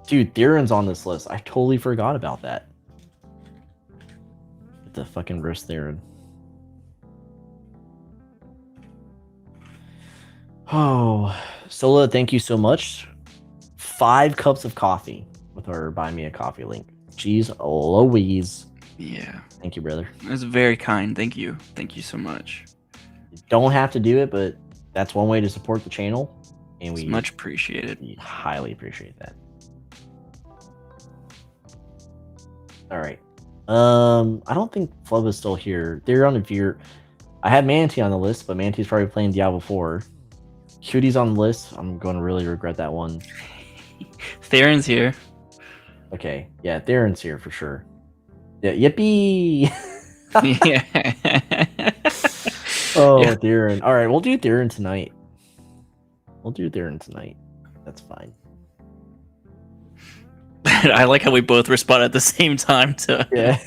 Speaker 1: Dude, Theron's on this list. I totally forgot about that. The fucking roast Theron. Oh, Sola, thank you so much. 5 cups of coffee with our Buy Me a Coffee link. Jeez Louise.
Speaker 2: Yeah.
Speaker 1: Thank you, brother.
Speaker 2: That's very kind. Thank you. Thank you so much.
Speaker 1: You don't have to do it, but that's one way to support the channel. And
Speaker 2: It's
Speaker 1: we
Speaker 2: much appreciated.
Speaker 1: We highly appreciate that. All right. I don't think Flub is still here. They're on the viewer. I had Manti on the list, but Manti's probably playing Diablo 4. Cutie's on the list. I'm going to really regret that one.
Speaker 2: Theron's here.
Speaker 1: Okay. Yeah, Theron's here for sure. Yeah, yippee!
Speaker 2: Yeah.
Speaker 1: Oh,
Speaker 2: Yeah.
Speaker 1: Theron. All right, we'll do Theron tonight. That's fine.
Speaker 2: I like how we both respond at the same time to
Speaker 1: Yeah.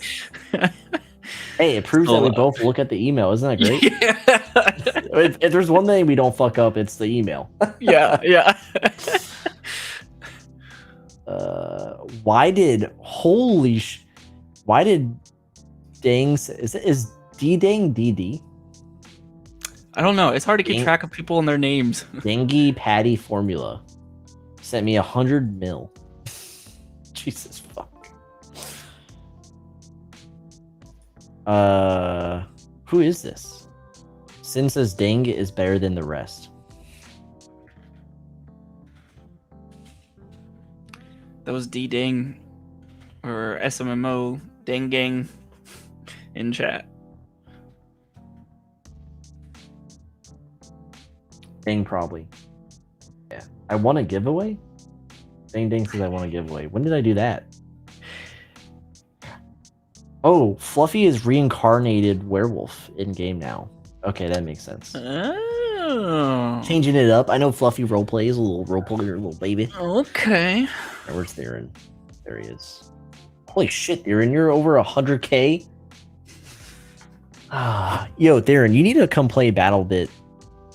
Speaker 1: Hey, it proves that we both look at the email. Isn't that great?
Speaker 2: Yeah.
Speaker 1: If there's one thing we don't fuck up, it's the email.
Speaker 2: Yeah.
Speaker 1: Why did Dings is D-Dang DD?
Speaker 2: I don't know. It's hard to keep
Speaker 1: Dang-
Speaker 2: track of people and their names.
Speaker 1: Dingy Patty Formula sent me 100 mil. Jesus fuck. Who is this? Sin says Ding is better than the rest.
Speaker 2: That was D-Ding or SMMO Ding Gang in chat.
Speaker 1: Ding probably. Yeah. I want a giveaway? Ding says I want a giveaway. When did I do that? Oh, Fluffy is reincarnated werewolf in game now. Okay, that makes sense.
Speaker 2: Oh.
Speaker 1: Changing it up. I know Fluffy roleplays, a little roleplayer, little baby.
Speaker 2: Okay.
Speaker 1: Now, where's Theron? There he is. Holy shit, Theron, you're over 100k? Yo, Theron, you need to come play BattleBit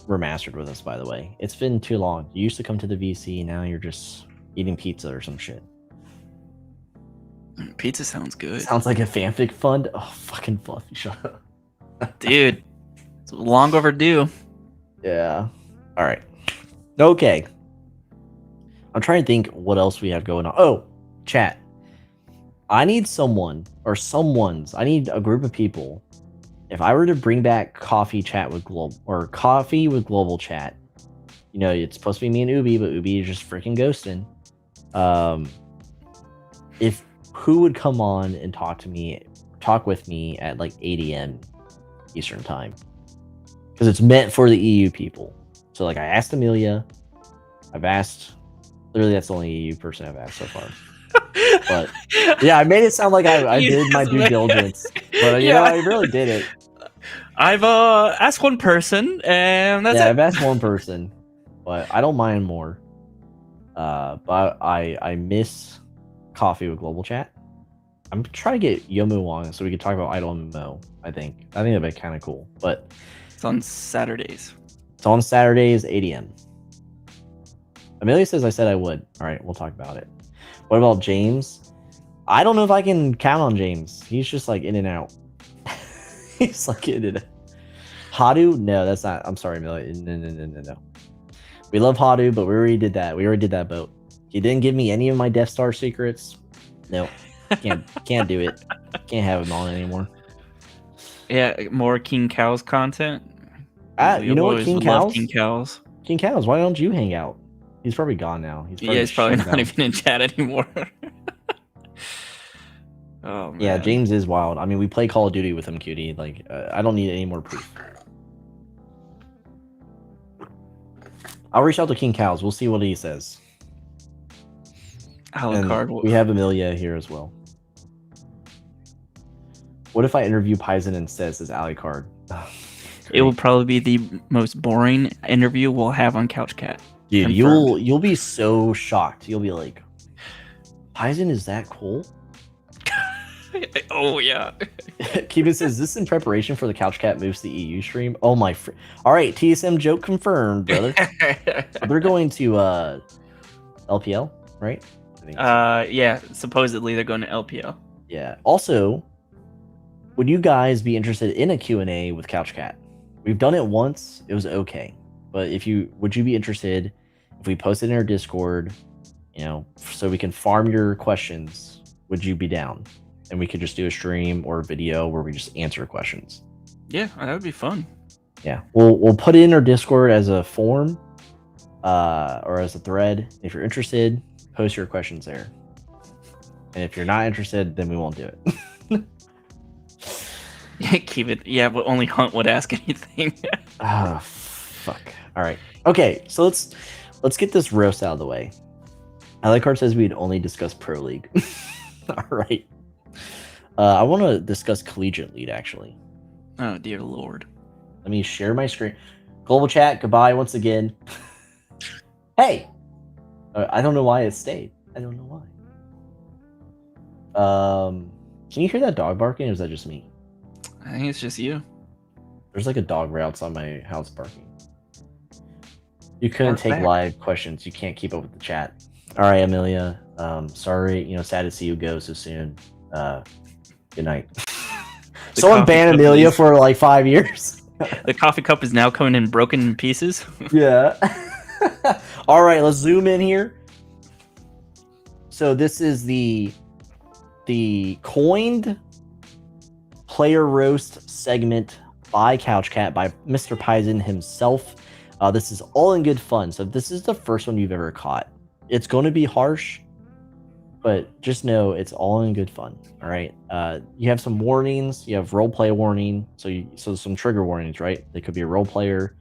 Speaker 1: remastered with us, by the way. It's been too long. You used to come to the VC, now you're just eating pizza or some shit.
Speaker 2: Pizza sounds good.
Speaker 1: Sounds like a fanfic fund. Oh, fucking Fluffy, shut up.
Speaker 2: Dude, it's long overdue.
Speaker 1: Yeah. All right. Okay. I'm trying to think what else we have going on. Oh, chat. I need someone or someone's. I need a group of people. If I were to bring back coffee with global chat, you know, it's supposed to be me and Ubi, but Ubi is just freaking ghosting. If who would come on and talk with me at like 8 a.m. Eastern time, because it's meant for the EU people. So like I asked Amelia, I've asked. Literally, that's the only EU person I've asked so far. But yeah, I made it sound like I did my due diligence, but you know, I really did it.
Speaker 2: I've asked one person, and that's it.
Speaker 1: I've asked one person, but I don't mind more. But I miss coffee with global chat. I'm trying to get Yomu on so we can talk about Idle MMO. I think that'd be kind of cool. But
Speaker 2: it's on Saturdays.
Speaker 1: It's on Saturdays, 8 a.m. Amelia says I said I would. All right, we'll talk about it. What about James? I don't know if I can count on James. He's just like in and out. He's like in and out. Hadu? No, that's not. I'm sorry, Amelia. No. We love Hadu, but we already did that. We already did that boat. He didn't give me any of my Death Star secrets. No, can't do it. Can't have him on anymore.
Speaker 2: Yeah, more King Cows content.
Speaker 1: You know what, King Cows?
Speaker 2: King Cows.
Speaker 1: King Cows, why don't you hang out? He's probably gone now.
Speaker 2: He's probably not even in chat anymore. Oh man.
Speaker 1: Yeah, James is wild. I mean, we play Call of Duty with him, cutie. Like, I don't need any more proof. I'll reach out to King Cows. We'll see what he says.
Speaker 2: Alucard.
Speaker 1: We have Amelia here as well. What if I interview Paisen instead? Says Alucard.
Speaker 2: It will probably be the most boring interview we'll have on Couch Cat.
Speaker 1: Dude, you'll be so shocked. You'll be like, Paisen is that cool?
Speaker 2: Oh yeah.
Speaker 1: Keeban says, this in preparation for the Couch Cat moves to the EU stream. Oh my all right, TSM joke confirmed, brother. They're going to LPL, right?
Speaker 2: Yeah, supposedly they're going to LPL.
Speaker 1: Yeah. Also, would you guys be interested in a Q&A with Couch Cat? We've done it once. It was okay. But would you be interested if we post it in our Discord, you know, so we can farm your questions? Would you be down? And we could just do a stream or a video where we just answer questions.
Speaker 2: Yeah, that would be fun.
Speaker 1: Yeah, we'll put it in our Discord as a form, or as a thread. If you're interested, post your questions there. And if you're not interested, then we won't do it.
Speaker 2: Keep it. Yeah, but only Hunt would ask anything.
Speaker 1: Ah, fuck. All right. Okay, so let's get this roast out of the way. Alucard says we'd only discuss Pro League. All right. I want to discuss Collegiate League, actually.
Speaker 2: Oh, dear Lord.
Speaker 1: Let me share my screen. Global chat, goodbye once again. Hey! I don't know why it stayed. I don't know why. Can you hear that dog barking, or is that just me?
Speaker 2: I think it's just you.
Speaker 1: There's like a dog right outside my house barking. You couldn't take live questions. You can't keep up with the chat. All right, Amelia. Sorry, sad to see you go so soon. Good night. Someone banned Amelia for like 5 years.
Speaker 2: The coffee cup is now coming in broken pieces.
Speaker 1: Yeah. All right, let's zoom in here. So this is the coined player roast segment by Couch Cat, by Mr. Paisen himself. This is all in good fun. So if this is the first one you've ever caught, it's going to be harsh, but just know it's all in good fun. All right. You have some warnings. You have role play warning. So some trigger warnings, right? They could be a role player.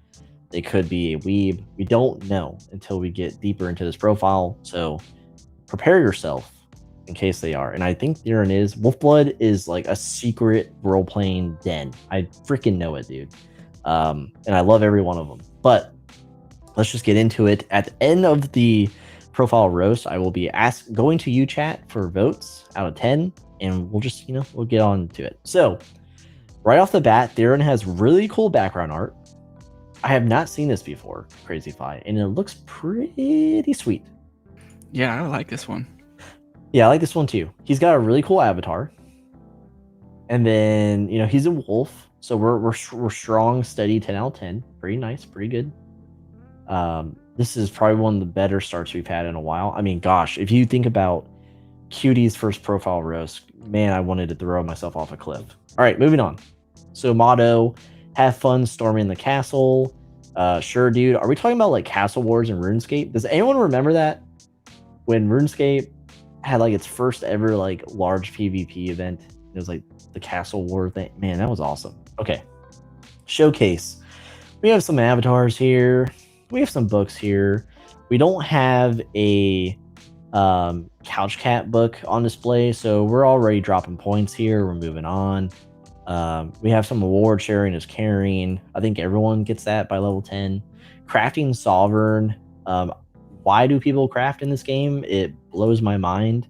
Speaker 1: They could be a weeb. We don't know until we get deeper into this profile. So prepare yourself in case they are. And I think Theron is. Wolfblood is like a secret role playing den. I freaking know it, dude. And I love every one of them. But let's just get into it. At the end of the profile roast, I will be going to you chat for votes out of 10, and we'll just we'll get on to it. So right off the bat, Theron has really cool background art. I have not seen this before, Crazy Fi, and it looks pretty sweet.
Speaker 2: Yeah, I like this one.
Speaker 1: Yeah, I like this one too. He's got a really cool avatar. And then, he's a wolf. So we're strong, steady, 10 out of 10. Pretty nice, pretty good. This is probably one of the better starts we've had in a while. I mean, gosh, if you think about Cutie's first profile roast, man, I wanted to throw myself off a cliff. All right, moving on. So motto, have fun storming the castle. Sure, dude. Are we talking about like Castle Wars and RuneScape? Does anyone remember that? When RuneScape had like its first ever like large PvP event. It was like the Castle War thing. Man, that was awesome. Okay. Showcase. We have some avatars here. We have some books here. We don't have a Couch Cat book on display, so we're already dropping points here. We're moving on. We have some award sharing is caring. I think everyone gets that by level 10. Crafting Sovereign. Why do people craft in this game? It blows my mind.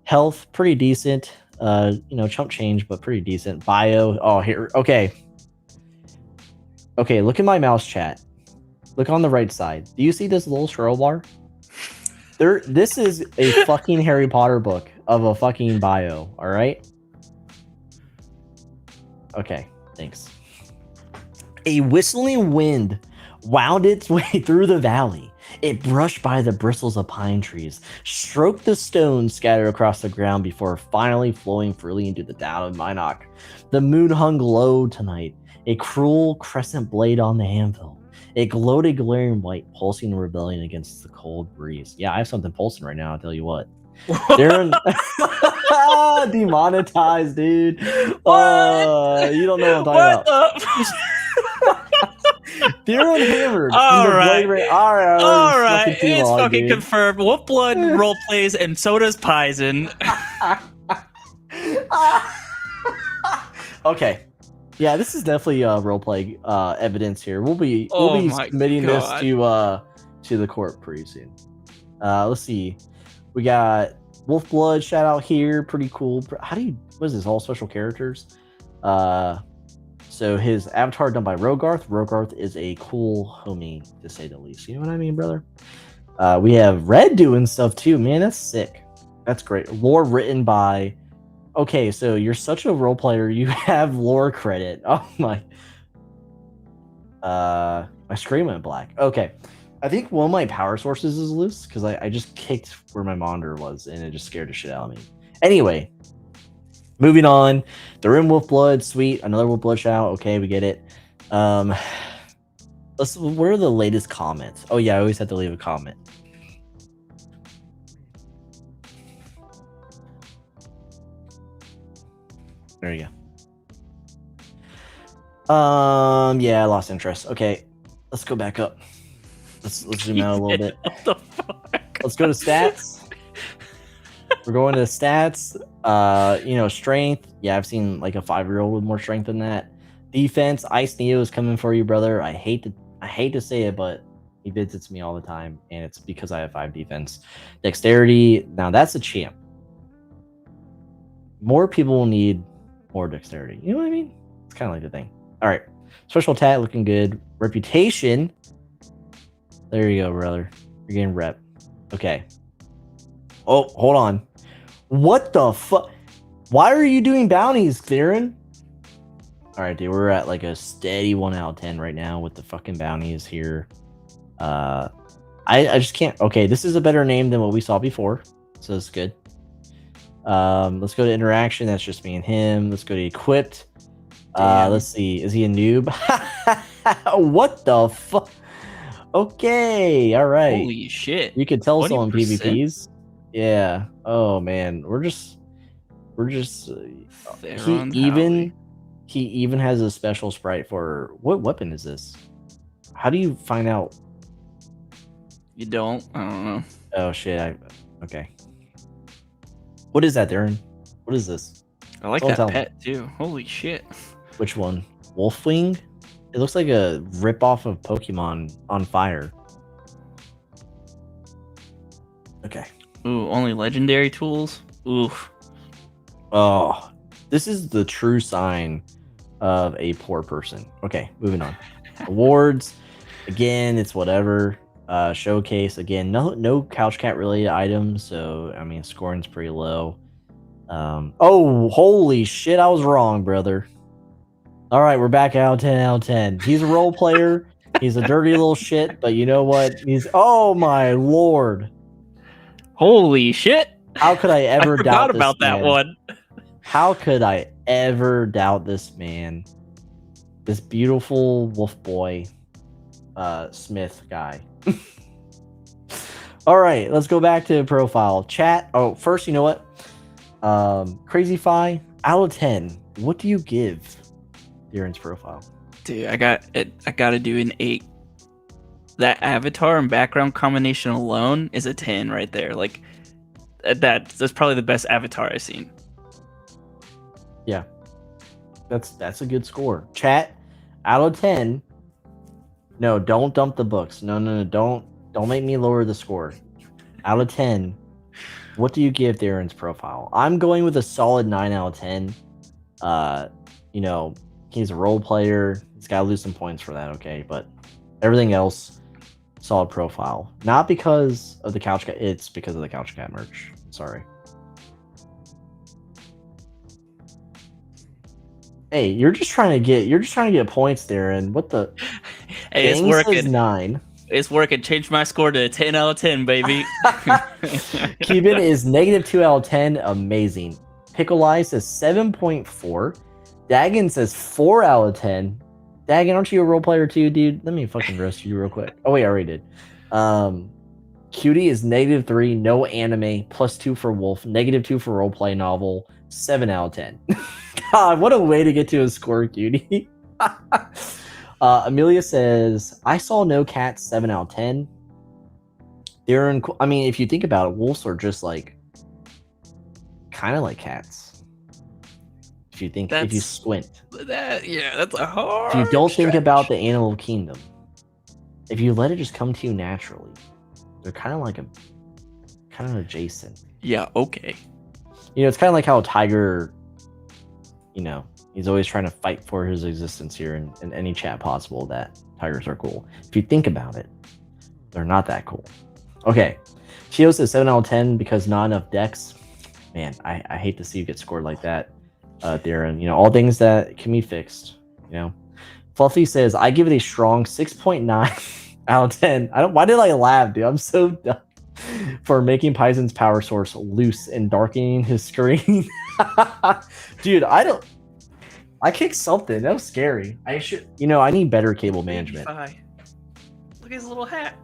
Speaker 1: Health, pretty decent. Chump change, but pretty decent. Bio. Oh, here. Okay. Okay, look at my mouse chat. Look on the right side. Do you see this little scroll bar? This is a fucking Harry Potter book of a fucking bio, all right? Okay, thanks. A whistling wind wound its way through the valley. It brushed by the bristles of pine trees, stroked the stones scattered across the ground before finally flowing freely into the down of Minok. The moon hung low tonight, a cruel crescent blade on the anvil. It glowed a glaring white, pulsing in rebellion against the cold breeze. Yeah, I have something pulsing right now, I'll tell you what. Darren demonetized, dude.
Speaker 2: What?
Speaker 1: You don't know what I'm talking about. Darren hammered.
Speaker 2: All right.
Speaker 1: All right.
Speaker 2: It's
Speaker 1: long,
Speaker 2: fucking
Speaker 1: dude.
Speaker 2: confirmed. Wolfblood role plays, and so does Paisen.
Speaker 1: Okay. Yeah, this is definitely roleplay evidence here. We'll be submitting this to the court pretty soon. Let's see. We got Wolfblood shout out here. Pretty cool. What is this? All special characters? So his avatar done by Rogarth. Rogarth is a cool homie, to say the least. You know what I mean, brother? We have Red doing stuff too. Man, that's sick. That's great. Lore written by... Okay, so you're such a role player. You have lore credit. Oh my... my screen went black. Okay. I think one of my power sources is loose because I just kicked where my monitor was and it just scared the shit out of me. Anyway, moving on. The Room Wolfblood, sweet. Another Wolfblood shout. Okay, we get it. What are the latest comments? Oh yeah, I always have to leave a comment. There you go. Yeah, I lost interest. Okay, let's go back up. Let's zoom out a little bit.
Speaker 2: What the fuck?
Speaker 1: Let's go to stats. We're going to stats. Strength. Yeah, I've seen like a 5-year-old with more strength than that. Defense. Ice Neo is coming for you, brother. I hate to say it, but he visits me all the time, and it's because I have 5 defense. Dexterity. Now that's a champ. More people will need more dexterity. You know what I mean? It's kind of like the thing. All right. Special attack looking good. Reputation. There you go, brother. You're getting rep. Okay. Oh, hold on. What the fuck? Why are you doing bounties, Theron? All right, dude. We're at like a steady 1 out of 10 right now with the fucking bounties here. I just can't. Okay, this is a better name than what we saw before, so that's good. Let's go to interaction. That's just me and him. Let's go to equipped. Let's see. Is he a noob? What the fuck? Okay, all right.
Speaker 2: Holy shit!
Speaker 1: You could tell someone
Speaker 2: 20%?
Speaker 1: PvPs. Yeah. Oh man, we're just. He even has a special sprite for what weapon is this? How do you find out?
Speaker 2: You don't? I don't know.
Speaker 1: Oh shit! Okay. What is that, Darren? What is this?
Speaker 2: I like that pet too. Holy shit!
Speaker 1: Which one? Wolfwing? It looks like a ripoff of Pokemon on fire. Okay.
Speaker 2: Ooh, only legendary tools? Oof.
Speaker 1: Oh, this is the true sign of a poor person. Okay, moving on. Awards, again, it's whatever. Showcase, again, no Couch Cat related items, so I mean, scoring's pretty low. Oh, holy shit, I was wrong, brother. All right, we're back out of 10 out of 10. He's a role player. He's a dirty little shit, but you know what? Oh my lord.
Speaker 2: Holy shit.
Speaker 1: How could I ever doubt
Speaker 2: forgot about
Speaker 1: this
Speaker 2: that
Speaker 1: man?
Speaker 2: one.
Speaker 1: How could I ever doubt this man? This beautiful wolf boy, Smith guy. All right, let's go back to profile chat. Oh, first, you know what? Crazy Fi, out of 10, what do you give Darren's profile?
Speaker 2: Dude, I gotta do an 8. That avatar and background combination alone is a 10 right there. Like that's probably the best avatar I've seen.
Speaker 1: Yeah, that's a good score. Chat, out of 10. No, don't dump the books. No, don't make me lower the score. Out of 10, what do you give Darren's profile? I'm going with a solid 9 out of 10. You know, he's a role player. He's got to lose some points for that, okay? But everything else, solid profile. Not because of the Couch Cat. It's because of the Couch Cat merch. Sorry. Hey, you're just trying to get points, Darren. What the?
Speaker 2: Hey, it's working.
Speaker 1: 9.
Speaker 2: It's working. Change my score to 10 out of 10, baby.
Speaker 1: Keeban is -2 out of 10. Amazing. Pickle Eye says 7.4. Dagon says 4 out of 10. Dagon, aren't you a role player too, dude? Let me fucking roast you real quick. Oh wait, I already did. Cutie is -3. No anime. +2 for Wolf. -2 for roleplay novel. 7 out of 10. God, what a way to get to a score, Cutie. Amelia says, I saw no cats, 7 out of 10. Darren, I mean, if you think about it, wolves are just like kind of like cats. If you squint.
Speaker 2: That's a hard.
Speaker 1: If you don't think about the animal kingdom, if you let it just come to you naturally, they're kind of adjacent.
Speaker 2: Yeah, okay.
Speaker 1: You know, it's kind of like how a tiger, you know, he's always trying to fight for his existence here in any chat possible that tigers are cool. If you think about it, they're not that cool. Okay. Chio says 7 out of 10 because not enough decks. Man, I hate to see you get scored like that, Darren. You know, all things that can be fixed, you know. Fluffy says, I give it a strong 6.9 out of 10. Why did I laugh, dude? I'm so dumb. For making Paisen's power source loose and darkening his screen. Dude, I kicked something. That was scary. I need better cable management.
Speaker 2: Look at his little hat.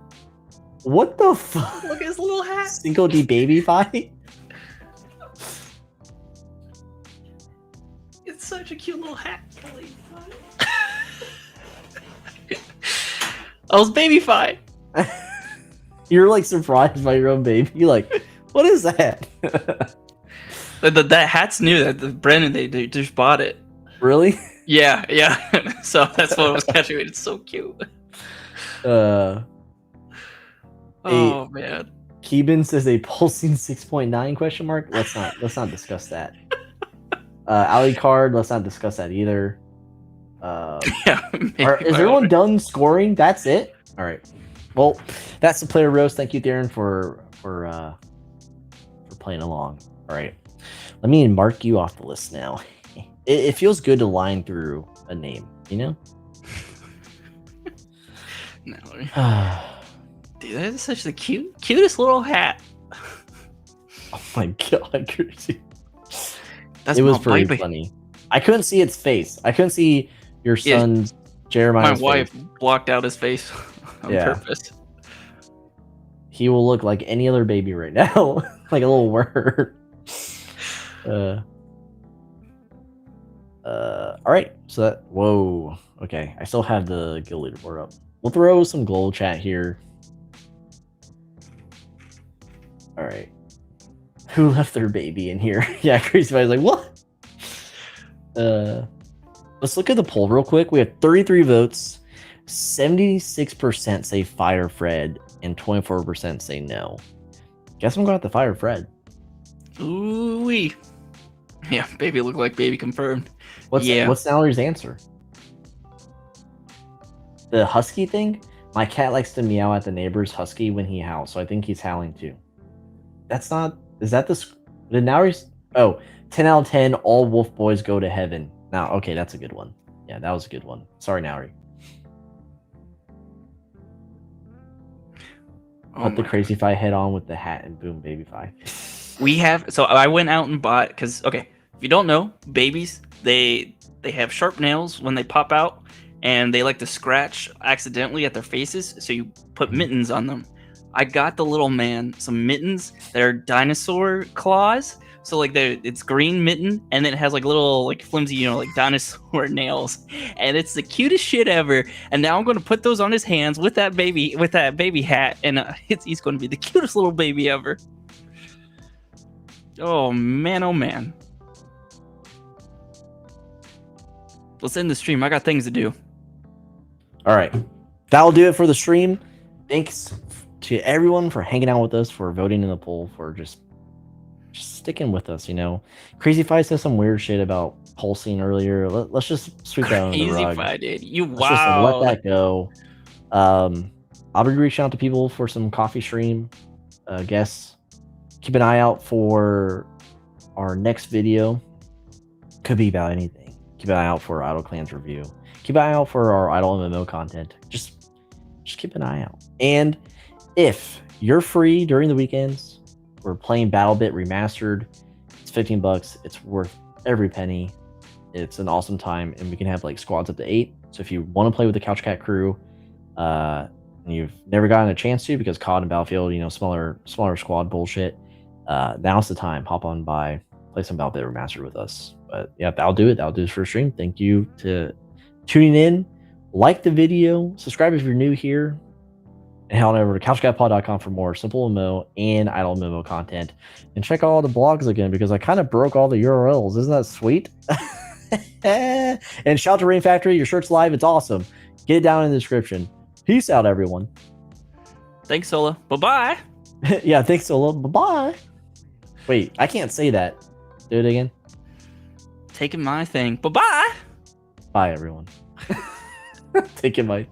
Speaker 1: What the fuck?
Speaker 2: Look at his little hat.
Speaker 1: Single D baby Fi?
Speaker 2: It's such a cute little hat. I was baby Fi.
Speaker 1: You're like surprised by your own baby. You're like, what is that?
Speaker 2: That hat's new. That Brandon, they just bought it.
Speaker 1: Really?
Speaker 2: Yeah. So that's what I was catching. It's so cute.
Speaker 1: Oh
Speaker 2: man.
Speaker 1: Keeban says a pulsing 6.9 question mark. Let's not discuss that. Ali Card, let's not discuss that either. Is everyone done scoring? That's it? All right. Well, that's the player roast. Thank you, Darren, for playing along. All right. Let me mark you off the list now. It feels good to line through a name, you know?
Speaker 2: No. Dude, that is such the cutest little hat.
Speaker 1: Oh my god, Chrissy.
Speaker 2: That's
Speaker 1: it was pretty funny. I couldn't see its face. I couldn't see your son's Jeremiah's
Speaker 2: My wife
Speaker 1: face.
Speaker 2: blocked out his face on purpose.
Speaker 1: He will look like any other baby right now. Like a little worm. All right. So whoa. Okay. I still have the guild leaderboard up. We'll throw some gold chat here. All right. Who left their baby in here? Yeah, Crazy Fi's like, what? Let's look at the poll real quick. We have 33 votes. 76% say fire Fred and 24% say no. Guess I'm going to fire Fred.
Speaker 2: Ooh-wee. Yeah, baby look like baby confirmed.
Speaker 1: What's Natalie's answer? the husky thing, my cat likes to meow at the neighbor's husky when he howls, so I think he's howling too. That's not. Is that the Nauri's? Oh, 10 out of 10. All wolf boys go to heaven. Now, okay, that's a good one. Yeah, that was a good one. Sorry, Nauri. Put the crazy Fi head on with the hat and boom, baby Fi.
Speaker 2: We have. So I went out and bought because okay, if you don't know, babies they have sharp nails when they pop out, and they like to scratch accidentally at their faces. So you put mittens on them. I got the little man some mittens that are dinosaur claws. So like it's green mitten, and then it has like little like flimsy, like dinosaur nails, and it's the cutest shit ever. And now I'm going to put those on his hands with that baby hat, and he's going to be the cutest little baby ever. Oh man, oh man. Let's end the stream. I got things to do.
Speaker 1: All right, that'll do it for the stream. Thanks to everyone for hanging out with us, for voting in the poll, for just sticking with us. Crazy Fi said some weird shit about pulsing earlier. Let's just sweep that under the rug.
Speaker 2: Crazy Fi, dude.
Speaker 1: Let's just let that go. I'll be reaching out to people for some coffee stream guests. Keep an eye out for our next video. Could be about anything. Keep an eye out for our Idle Clans review. Keep an eye out for our Idle MMO content. Just keep an eye out. And if you're free during the weekends, we're playing BattleBit Remastered. It's $15. It's worth every penny. It's an awesome time, and we can have like squads up to 8. So if you want to play with the Couch Cat crew, and you've never gotten a chance to because COD and Battlefield, smaller squad bullshit, now's the time. Hop on by, play some BattleBit Remastered with us. But yeah, that'll do it. That'll do it for the stream. Thank you to tuning in. Like the video, subscribe if you're new here, and head on over to couchcatpod.com for more SimpleMMO and Idle MMO content. And check out all the blogs again because I kind of broke all the URLs. Isn't that sweet? And shout out to Rain Factory. Your shirt's live. It's awesome. Get it down in the description. Peace out, everyone.
Speaker 2: Thanks, Sola. Bye-bye.
Speaker 1: Yeah, thanks, Sola. Bye-bye. Wait, I can't say that. Do it again.
Speaker 2: Taking my thing. Bye-bye.
Speaker 1: Bye, everyone. Taking my